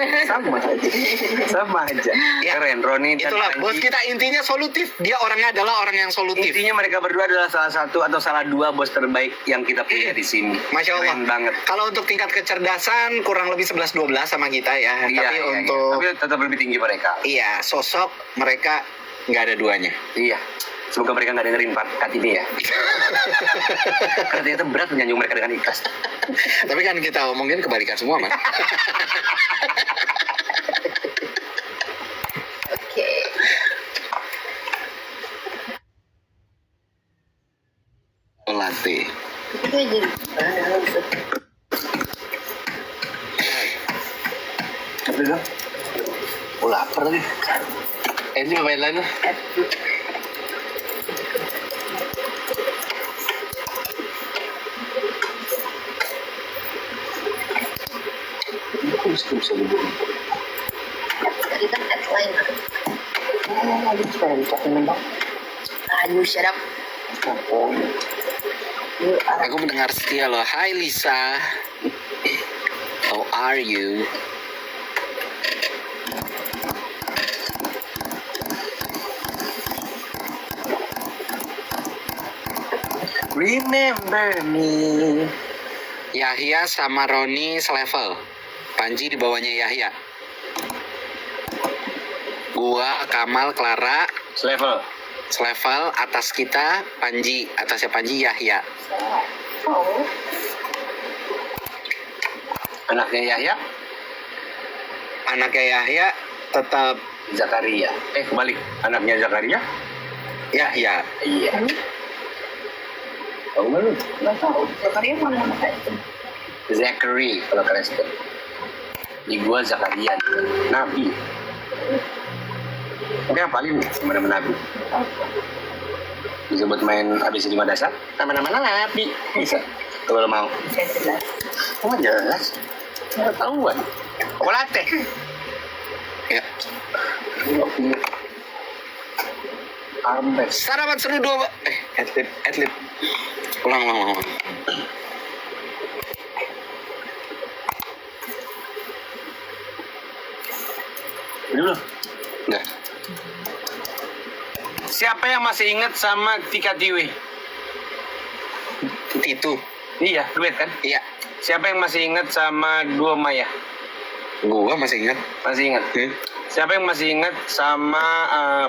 Sama aja. Ya. Keren Roni dan Itulah, Panji. bos kita intinya solutif. Dia orangnya adalah orang yang solutif. Intinya mereka berdua adalah salah satu atau salah dua bos terbaik yang kita punya di sini. Masya Allah. Keren banget. Kalau untuk tingkat kecerdasan kurang lebih 11-12 sama kita ya. Tapi untuk Tapi tetap lebih tinggi mereka. iya, sosok mereka nggak ada duanya. Iya. Semoga mereka nggak dengerin podcast ini ya. Karena ternyata berat menyanjung mereka dengan ikhlas. Tapi kan kita omongin kebalikan semua, Mas. Oke. Latte. Itu aja. Apa itu? Oh, lapar nih. Ini pemain lain lah. Tadi kan headline. You shut up. You are Aku mendengar setia loh. Hai Lisa. How are you? Remember me. Yahya sama Roni selevel. Panji di bawahnya Yahya. Gua, Kamal, Clara Selevel. selevel. Atas kita Panji. Atasnya Panji Yahya. oh. Anaknya Yahya, Anaknya Yahya tetap Zakaria. Kebalik. Anaknya Zakaria, Ya, ya. Iya. Tahu nggak lu? Nggak tahu. Zakaria mana nama itu? Zachary kalau Kristen. Di gua Zakaria, Nabi. Oke, apalin nama Nabi. Bisa buat main ABC 5 dasar. Nama-nama Nabi. Bisa. Kalau mau. Saya jelas. Oh jelas. Nggak tahuan. Kolate. Ya. Armbes. Sarapan seru 2. Atlet. Ulang. Dulu. Udah. Siapa yang masih ingat sama Tika Tiwi? Itu. Iya, duet kan? Iya. Siapa yang masih ingat sama Dua Maya? Gua masih ingat. Masih ingat? Siapa yang masih ingat sama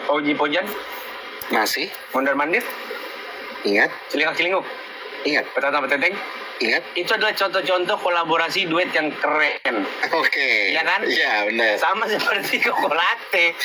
Pauji Pojan? Masih Mondar Mandir? ingat. Celingak Celinguk? Ingat. Petata Peteteng? Ingat. Itu adalah contoh-contoh kolaborasi duet yang keren. Oke. Iya kan? Iya, benar. Sama seperti Kokolate.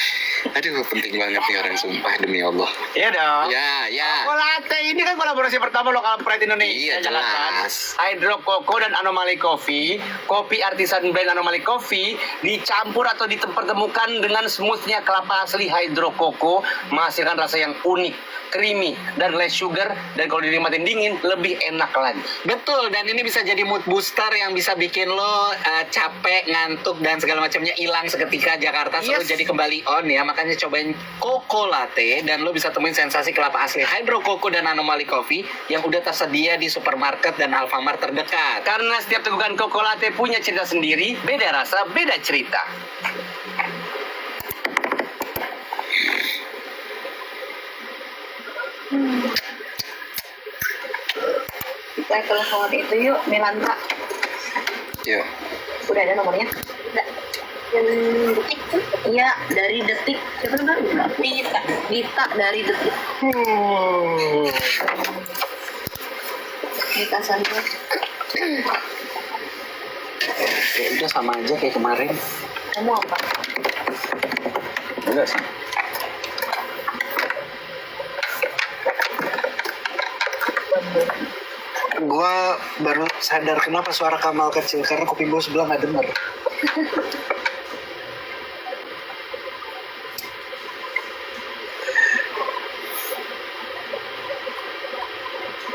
Aduh, penting banget nih orang, sumpah demi Allah. Iya dong. Ya. Kokolate ini kan kolaborasi pertama lokal Pride Indonesia. Iya, Jakarta. jelas. Hydro Coco dan Anomaly Coffee, kopi artisan brand Anomaly Coffee dicampur atau dipertemukan dengan smoothnya kelapa asli Hydro Coco menghasilkan rasa yang unik, creamy dan less sugar, dan kalau dinikmatin dingin lebih enak lagi. Betul, dan ini bisa jadi mood booster yang bisa bikin lo capek, ngantuk, dan segala macamnya hilang seketika. Jakarta selalu Yes. jadi kembali on ya. Makanya cobain Coco Latte, dan lo bisa temuin sensasi kelapa asli Hydro Coco dan Anomaly Coffee yang udah tersedia di supermarket dan Alfamart terdekat. Karena setiap tegukan Coco Latte punya cerita sendiri, beda rasa, beda cerita. Kita telepon itu yuk, Milanta. Yuk. Udah ada nomornya? Udah. Yang detik tuh? Iya, dari detik. Siapa namanya? Dita dari detik. Dita Sandra. Ya udah sama aja kayak kemarin. Kamu apa? Enggak sih. Gua baru sadar kenapa suara Kamal kecil, karena kuping gua sebelah nggak denger.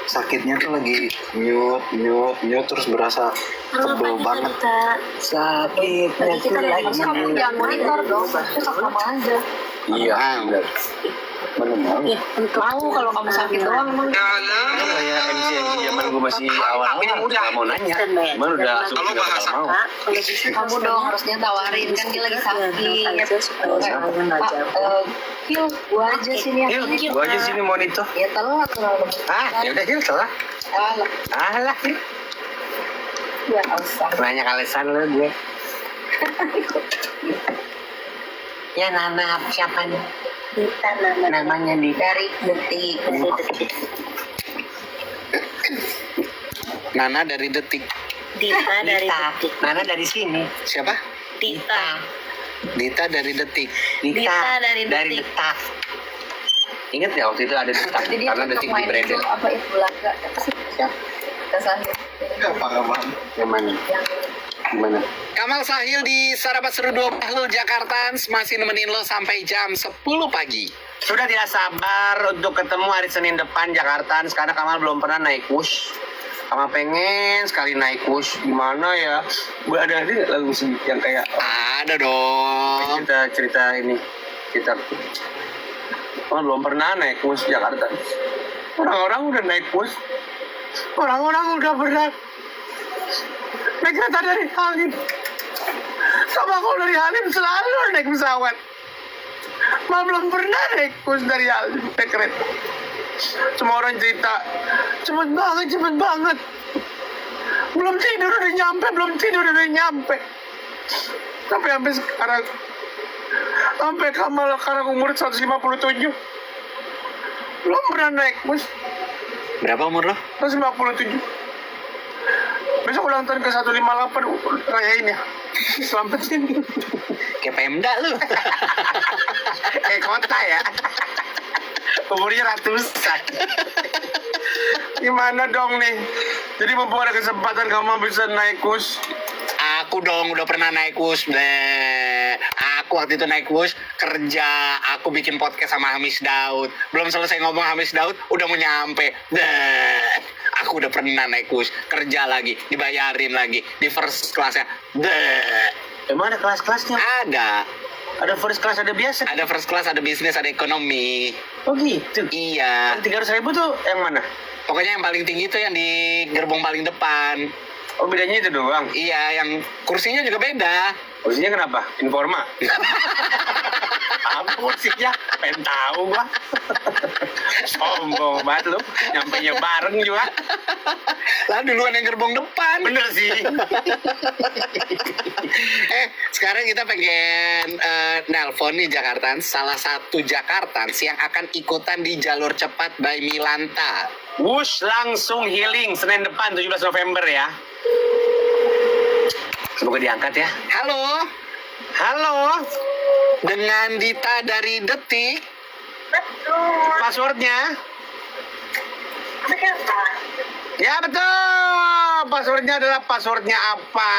Sakitnya tuh lagi nyut terus berasa tebel banget. Sakitnya Kita tuh lagi lagi kamu jangan monitor dong, itu sama aja. Iya, benar. Benar. Mau kalau kamu sakit doang emang. Kayak MC zaman gue masih awal-awal nggak mau nanya. Cuman udah Kalau bahasa mau. Kamu dong harusnya tawarin, kan dia lagi sakit. Kil, gua aja sini ya. Yuk, gua aja sini monitor. Ya telat kalau Ya udah Hil, salah. Alah, Hil. Ya usah. Nanya kalesan lu gue. Ya Nana siapa nih? Dita Namanya Dita. dari detik. Nana dari detik. Dita dari Dita. detik. Nana dari sini. Siapa? Dita. Dita dari detik. Dita dari detik. detak. Ingat ya waktu itu ada detak Jadi dia karena untuk detik di main branded. itu apa itu laga? Apa sih? Kita sahih. Yang mana? Yang Gimana? Kamal Sahil di Sarapan Seru 2 Bahlul Jakarta masih nemenin lo sampai jam 10 pagi. Sudah tidak sabar untuk ketemu hari Senin depan Jakarta. Sekarang Kamal belum pernah naik bus. Kamal pengen sekali naik bus. Gimana ya? Ada lagu sedikit yang kayak Ada dong. cerita ini. Kita Kamal belum pernah naik bus Jakarta. Orang-orang udah naik bus. Orang-orang udah pernah naik kereta dari Halim. Sama kalau dari Halim selalu naik pesawat. Belum pernah naik bus dari Halim, naik kereta. Semua orang cerita, cepet banget. Belum tidur udah nyampe. Tapi sampai sekarang, sampai Kamal sekarang umur 157, belum pernah naik bus. Berapa umur lo? 157. Besok ulang tahun ke 158 rayain ya. Selamatin. Kayak Pemda lu. Kayak kota ya. umurnya ratusan. Gimana dong nih? Jadi mumpung ada kesempatan kamu bisa naik Wush. Aku dong udah pernah naik Wush. Aku waktu itu naik Wush kerja. Aku bikin podcast sama Hamis Daud. Belum selesai ngomong Hamis Daud udah mau nyampe. Aku udah pernah naik Wush kerja lagi, dibayarin lagi di first class ya. Emang ada kelas-kelasnya? Ada first class, ada biasa. Ada first class, ada bisnis, ada ekonomi. Oh gitu. Iya. 300.000 tuh yang mana? Pokoknya yang paling tinggi itu yang di gerbong paling depan. Oh bedanya itu doang. Iya, yang kursinya juga beda. Kursinya kenapa? Informa. Apa kursinya? Pengen tahu gua. Sombong banget lu. Nyampenya bareng juga. Lah duluan yang gerbong depan. Bener sih. Sekarang kita pengen nelpon nih Jakartans. Salah satu Jakartans yang akan ikutan di jalur cepat by Milanta. Wush langsung healing Senin depan 17 November ya. Semoga diangkat ya. Halo, Halo. dengan Dita dari Detik. Passwordnya? Ya betul. Passwordnya adalah passwordnya apa?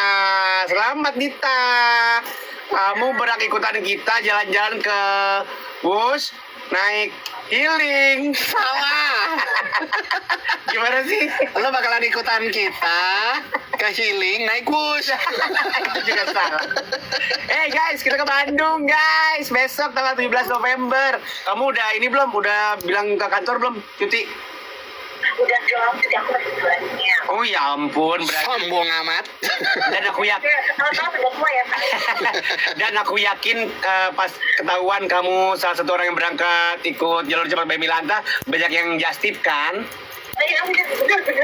Selamat Dita. Kamu berhak ikutan kita jalan-jalan ke Wush naik healing. Salah. Gimana sih? Lo bakalan ikutan kita ke healing naik Wush. Itu juga salah. Guys, kita ke Bandung guys. Besok tanggal 17 November. Kamu udah ini belum? Udah bilang ke kantor belum? Cuti? Udah dong, jadi aku masih jualannya. Oh ya ampun, berarti. Sombong amat. Dan aku yakin. Tahu-tahu sudah semua ya Pak. Dan aku yakin pas ketahuan kamu salah satu orang yang berangkat ikut jalur cepat by Milanta, banyak yang just tip kan? Iya, bener.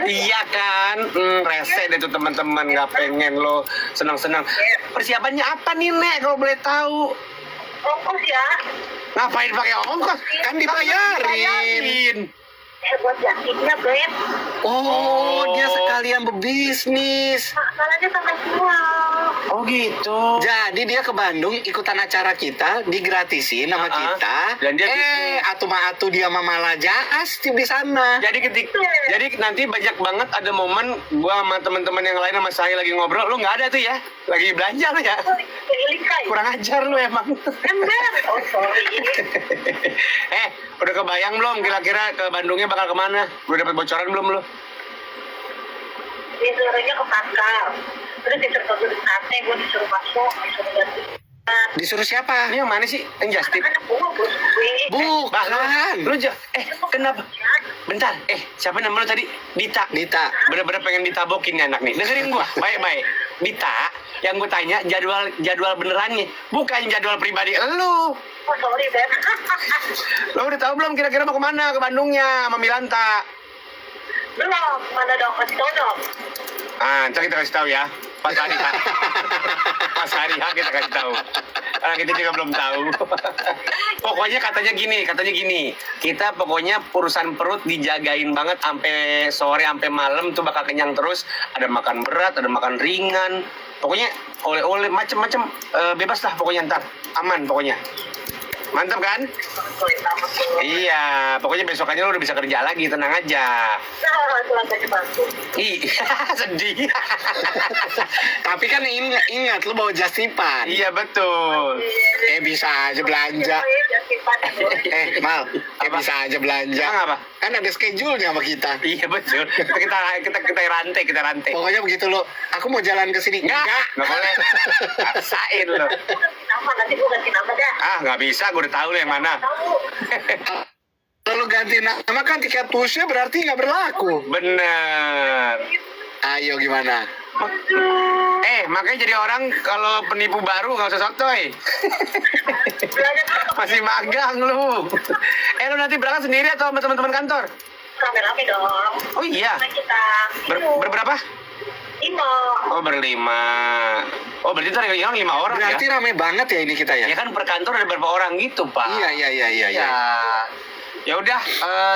Iya kan? Rese deh tuh teman-teman, nggak pengen lo senang-senang. Persiapannya apa nih Nek kalau boleh tahu? Ongkos ya. Ngapain pakai ongkos? Kan dibayarin. Buat jangkitnya, Beb. Oh, dia sekalian berbisnis. Masalahnya sampai semua. Oh gitu. Jadi dia ke Bandung ikutan acara kita, digratisin sama kita. Dan dia atu dia sama malah jaas di sana. Jadi jadi nanti banyak banget ada momen gua sama teman-teman yang lain sama saya lagi ngobrol, lu nggak ada tuh ya? Lagi belanja lu ya? Keliling kai. Kurang ajar lu emang. Ember. Oh, sorry. Udah kebayang belum kira-kira ke Bandungnya bakal kemana? Udah dapat bocoran belum lu? Disuruhnya ke Pascal. Terus disuruh beli sate, gue disuruh masuk, disuruh ganti. Disuruh siapa? Ini yang mana sih? Yang just tip? Anak gue, bos gue. Bukan. Lu kenapa? Bentar, siapa nama lu tadi? Dita. Bener-bener pengen ditabokin nih anak nih. Dengerin gua, baik-baik. Dita, yang gue tanya jadwal benerannya, bukan jadwal pribadi lu. Oh, sorry, Beb. Lo udah tahu belum kira-kira mau kemana? Ke Bandungnya sama Milanta. Belum, mana dong, kasih tau dong. Ntar kita kasih tahu ya. Pas hari H. Pas hari H kita kasih tahu. Karena kita juga belum tahu. Pokoknya katanya gini. Kita pokoknya urusan perut dijagain banget sampai sore, sampai malam tuh bakal kenyang terus. Ada makan berat, ada makan ringan. Pokoknya oleh-oleh macem-macem bebas lah pokoknya ntar. Aman pokoknya. Mantap kan? Iya, pokoknya besokannya lo udah bisa kerja lagi, tenang aja. Selangkanya bantu. Iya, sedih. Tapi kan ingat lu bawa jasipan. Iya betul. Bisa aja belanja. Mal, bisa aja belanja. Emang apa? Kan ada schedule-nya sama kita. Iya betul. Kita rantai. Pokoknya begitu lo. Aku mau jalan ke sini. Nggak boleh. Paksain lo. Nanti gue ganti nama dah. Nggak bisa. Gue udah tahu lo yang mana. Kalau ganti nama kan tiket pushnya berarti nggak berlaku. Bener. Ayo gimana? Makanya jadi orang kalau penipu baru nggak usah sotoy. Masih magang lu. Lu nanti berangkat sendiri atau sama teman-teman kantor? Rame-rame dong. Oh iya. Nah, kita Berberapa? 5. Oh berlima. Oh berarti ntar yang 5 orang Berarti ya? rame banget ya ini kita ya? Ya kan per kantor ada berapa orang gitu pak? Iya. Ya udah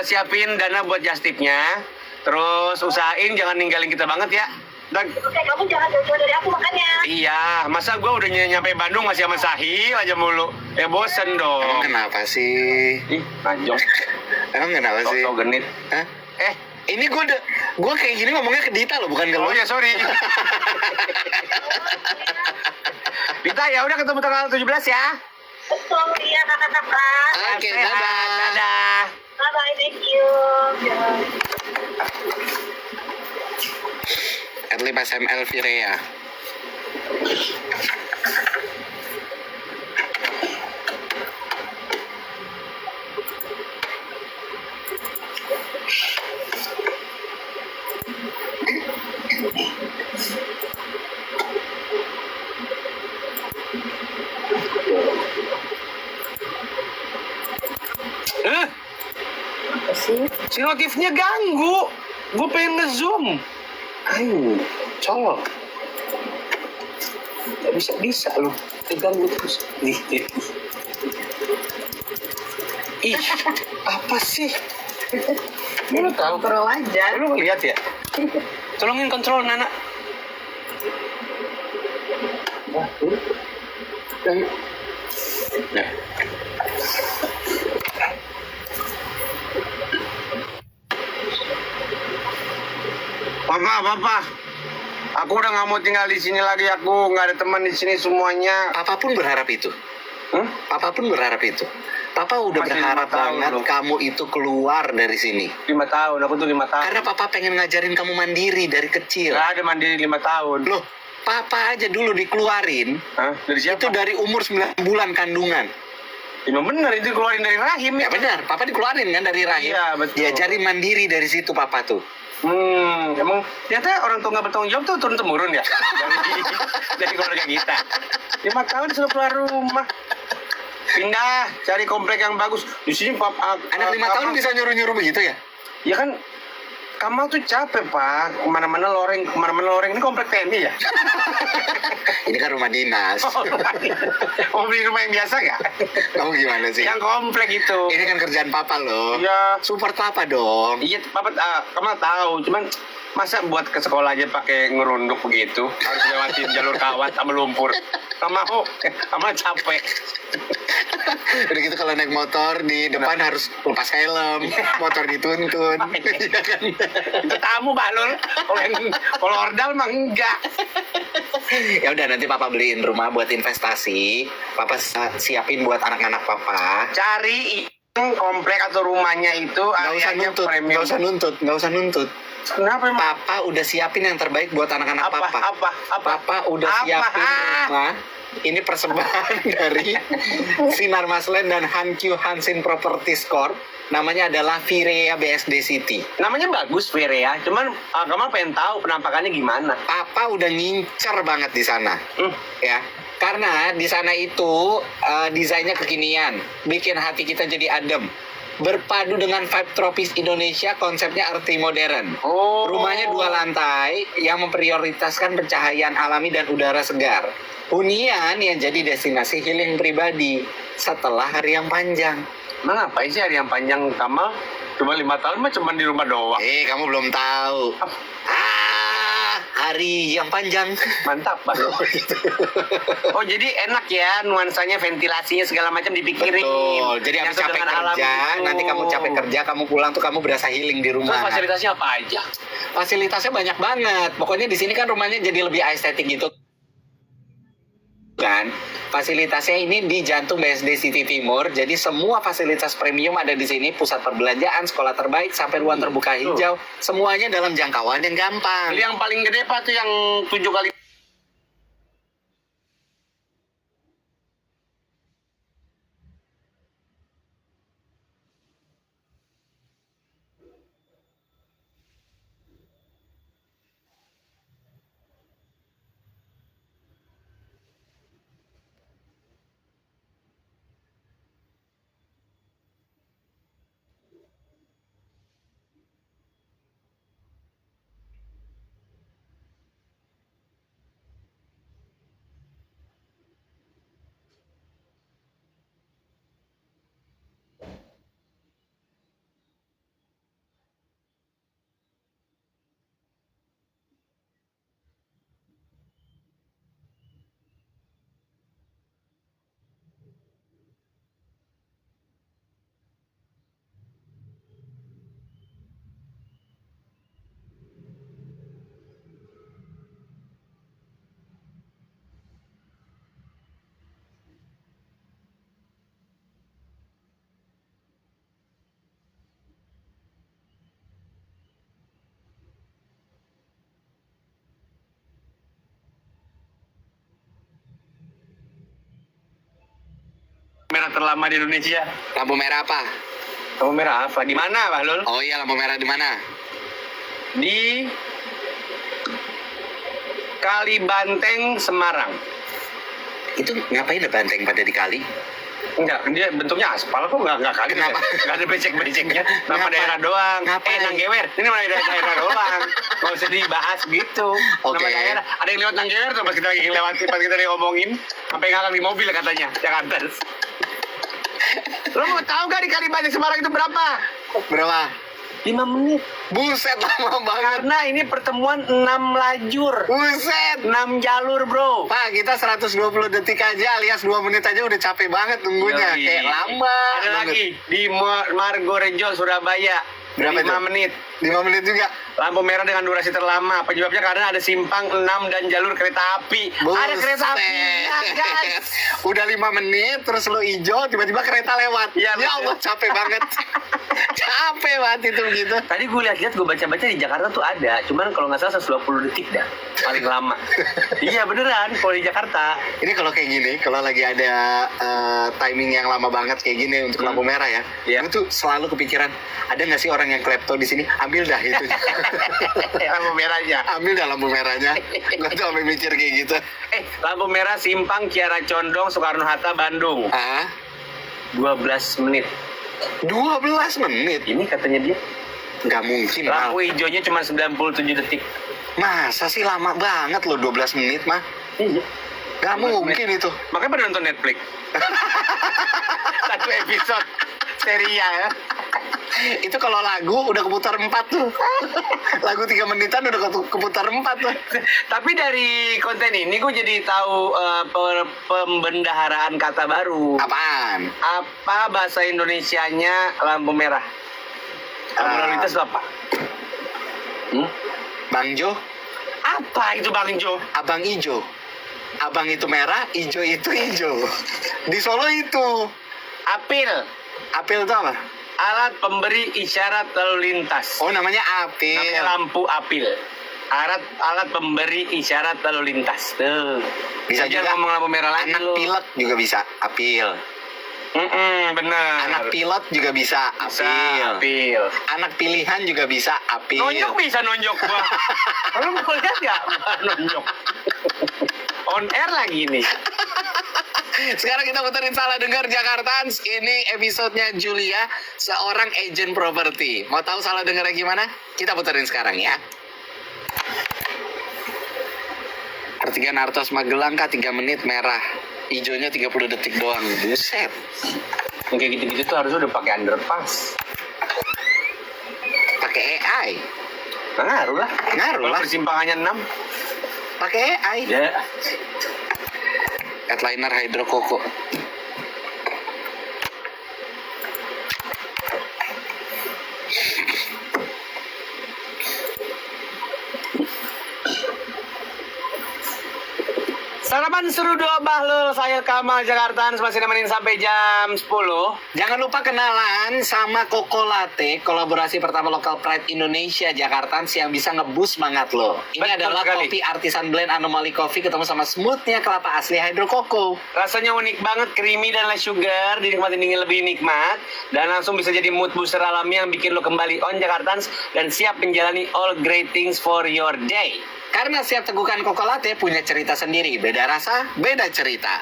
siapin dana buat just tip-nya. Terus usahain jangan ninggalin kita banget ya. Oke, kamu jangan jauh-jauh dari aku makanya. Iya, masa gue udah nyampe Bandung masih sama Sahil aja mulu. Ya bosen dong. Emang kenapa sih? Ih, anjong. Emang kenapa sih? Sok genit. Hah? Ini gue kayak gini ngomongnya ke Dita loh, bukan ke lo. Oh ya, sorry. Dita, ya udah ketemu tanggal 17 ya. Betul, iya kakak-kakak. Oke, Sehat, dadah. dadah. Bye-bye, thank you. At 5 ml Virea. Si notifnya ganggu. Gue pengen nge-zoom. Ayo, colok. Gak bisa loh. Ganggu terus. Ih, apa sih? Lu tahu Kontrol aja. Lu ngeliat ya? Tolongin kontrol Nana. Nah, Papa. Aku udah nggak mau tinggal di sini lagi. Aku nggak ada teman di sini semuanya. Papa pun berharap itu. Papa pun berharap itu. Papa udah Masih berharap 5 tahun banget loh. kamu itu keluar dari sini. 5 tahun, aku tuh 5 tahun. Karena Papa pengen ngajarin kamu mandiri dari kecil. Nggak ada mandiri 5 tahun. Loh, Papa aja dulu dikeluarin. Hah? Dari siapa? Itu dari umur 9 bulan kandungan. Emang bener itu keluarin dari rahim Ya benar, Papa dikeluarin kan dari rahim. Iya, betul. Diajarin mandiri dari situ Papa tuh. Emang ternyata orang tua nggak bertanggung jawab tuh turun temurun ya dari keluarga kita. 5 tahun sudah keluar rumah, pindah cari komplek yang bagus. Di sini Anak 5 tahun bisa nyuruh-nyuruh begitu ya? Ya kan, Kamal tuh capek pak, kemana-mana loreng ini komplek TNI ya. Ini kan rumah dinas. Mau beli rumah yang biasa nggak? Kamu gimana sih? Yang komplek itu. Ini kan kerjaan Papa loh. Iya. Support Papa dong. Iya, Papa, Kamal tahu, cuman masa buat ke sekolah aja pakai ngerunduk begitu, harus lewatin jalur kawat sama lumpur. Kamal capek. Udah gitu kalau naik motor di depan harus lepas helm, motor dituntun. Iya kan? Itu tamu balul. Kalau ordal mah enggak. Ya udah nanti Papa beliin rumah buat investasi. Papa siapin buat anak-anak Papa. Cari komplek atau rumahnya itu Nggak usah areanya nuntut, premium. nggak usah nuntut. Kenapa emang? Papa udah siapin yang terbaik buat anak-anak Papa. Papa udah siapin rumah. Ini persembahan dari Sinar Maslen dan Hankyu Hansin Properties Corp. Namanya adalah Virea BSD City. Namanya bagus Virea, cuman Kamal pengen tahu penampakannya gimana. Papa udah ngincer banget di sana. Ya. Karena di sana itu desainnya kekinian, bikin hati kita jadi adem. Berpadu dengan vibe tropis Indonesia, konsepnya arti modern. Rumahnya 2 lantai yang memprioritaskan pencahayaan alami dan udara segar. Hunian yang jadi destinasi healing pribadi setelah hari yang panjang. Emang ngapain sih hari yang panjang Kamal? Cuma 5 tahun mah cuma di rumah doang. Kamu belum tahu. Hari yang panjang. Mantap banget. Oh jadi enak ya nuansanya, ventilasinya segala macam dipikirin. Betul. Jadi habis Nyatu capek dengan alam kerja, itu. nanti kamu capek kerja, kamu pulang tuh kamu berasa healing di Terus rumah. fasilitasnya apa aja? Fasilitasnya banyak banget. Pokoknya di sini kan rumahnya jadi lebih estetik gitu. Kan fasilitasnya ini di jantung BSD City Timur, jadi semua fasilitas premium ada di sini, pusat perbelanjaan, sekolah terbaik sampai ruang terbuka hijau, semuanya dalam jangkauan yang gampang. Yang paling gede pak tuh yang 7 kali terlama di Indonesia. Lampu merah apa? Lampu merah apa? Di mana, Bahlul? Oh iya, lampu merah di mana? Di Kalibanteng, Semarang. Itu ngapain ada banteng pada di kali? Enggak, dia bentuknya aspal kok enggak kali. Kenapa? Enggak ada becek-beceknya. Nama Ngapa? daerah doang. Ngapain? Nanggewer. Ini nama daerah doang. Enggak usah dibahas gitu. Oke. Nama daerah. Ada yang lewat Nanggewer tuh pas kita lagi lewati, pas kita lagi ngomongin sampai ngakak di mobil katanya, Jakarta. Lo mau tahu gak di Kalibanteng Semarang itu berapa? Berapa? 5 menit. Buset, lama banget. Karena ini pertemuan 6 lajur. Buset. 6 jalur, bro. Pak, kita 120 detik aja alias 2 menit aja udah capek banget nunggunya. Yoi. Kayak lama. Ada lagi di Margorejo, Surabaya. Berapa 5 itu? menit. 5 menit juga. Lampu merah dengan durasi terlama. Penyebabnya karena ada simpang 6 dan jalur kereta api. Ada kereta api, guys. Udah 5 menit terus lo hijau tiba-tiba kereta lewat. Iya, Ya Allah, capek banget. Capek banget itu gitu. Tadi gue lihat-lihat, gue baca-baca di Jakarta tuh ada. Cuman kalau nggak salah 120 detik dah. Paling lama. Iya beneran, kalau di Jakarta. Ini kalau kayak gini, kalau lagi ada timing yang lama banget kayak gini untuk lampu merah ya, Iya. gue tuh selalu kepikiran, ada nggak sih orang yang klepto di sini? Ambil dah itu. Lampu merahnya. Ambil dah lampu merahnya. Gue tuh sampai mikir kayak gitu. Lampu merah simpang Kiara Condong, Soekarno-Hatta, Bandung. Ah, 12 menit. 12 menit? Ini katanya dia. Nggak mungkin. Lampu Mal. hijaunya cuma 97 detik. Masa sih lama banget loh 12 menit mah? Iya. Nggak 12 mungkin itu. Makanya pada nonton Netflix. Satu episode serial ya. Itu kalau lagu udah keputar 4 tuh. Lagu 3 menitan udah keputar 4 tuh. Tapi dari konten ini gue jadi tahu pembendaharaan kata baru. Apaan? Apa bahasa Indonesianya lampu merah? Lampu lalu lintas itu apa? Bang Jo, Apa itu Bang Jo? abang ijo. Abang itu merah, ijo itu ijo. Di Solo itu. Apil. Apil itu apa? Alat pemberi isyarat lalu lintas. Oh, namanya apil. Namanya lampu apil. Alat pemberi isyarat lalu lintas. Tuh. Bisa Jangan juga ngomong lampu merah lagi anak lu. pilot juga bisa apil. Benar. Anak pilot juga bisa Bisa, apil. apil. Anak pilihan juga bisa apil. Nonjok bisa nonjok gua. Lu mau lihat ya? Nonjok. On air lagi nih. Sekarang kita puterin Salah Dengar Jakartans. Ini episodenya Julia, seorang agent properti. Mau tahu salah dengarnya gimana? Kita puterin sekarang ya. Pertigaan Artos Magelang kah 3 menit merah. Ijonya 30 detik doang. Buset. Yang kayak gitu-gitu tuh harusnya udah pakai underpass. Pakai AI. Ngaruh lah. Ngaruh Kalau lah. persimpangannya 6. Pakai AI. Ya. Headliner Hydro Koko. Sarapan seru doa Bahlul, saya Kamal Jakarta masih nemenin sampai jam 10. Jangan lupa kenalan sama Koko Latte, kolaborasi pertama lokal Pride Indonesia Jakartans yang bisa ngeboost semangat lo. Ini Betul adalah sekali. kopi artisan blend Anomaly Coffee ketemu sama smoothnya kelapa asli Hydro Koko. Rasanya unik banget, creamy dan less sugar, dinikmatin dingin lebih nikmat, dan langsung bisa jadi mood booster alami yang bikin lo kembali on Jakartans dan siap menjalani all great things for your day. Karena setiap tegukan Koko Latte punya cerita sendiri, beda rasa, beda cerita.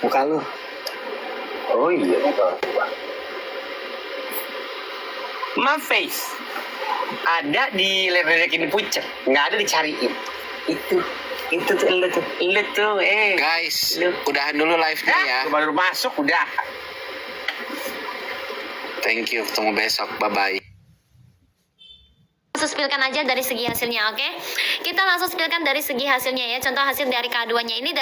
Muka lu. Oh iya, My face ada di lerek ini pucet, nggak ada dicariin. Itu tuh lu tuh, Guys, udahan dulu live-nya ya. Baru masuk udah. Thank you, ketemu besok, bye-bye. Langsung spilkan aja dari segi hasilnya, oke? Kita langsung spilkan dari segi hasilnya ya. Contoh hasil dari K2-nya ini dari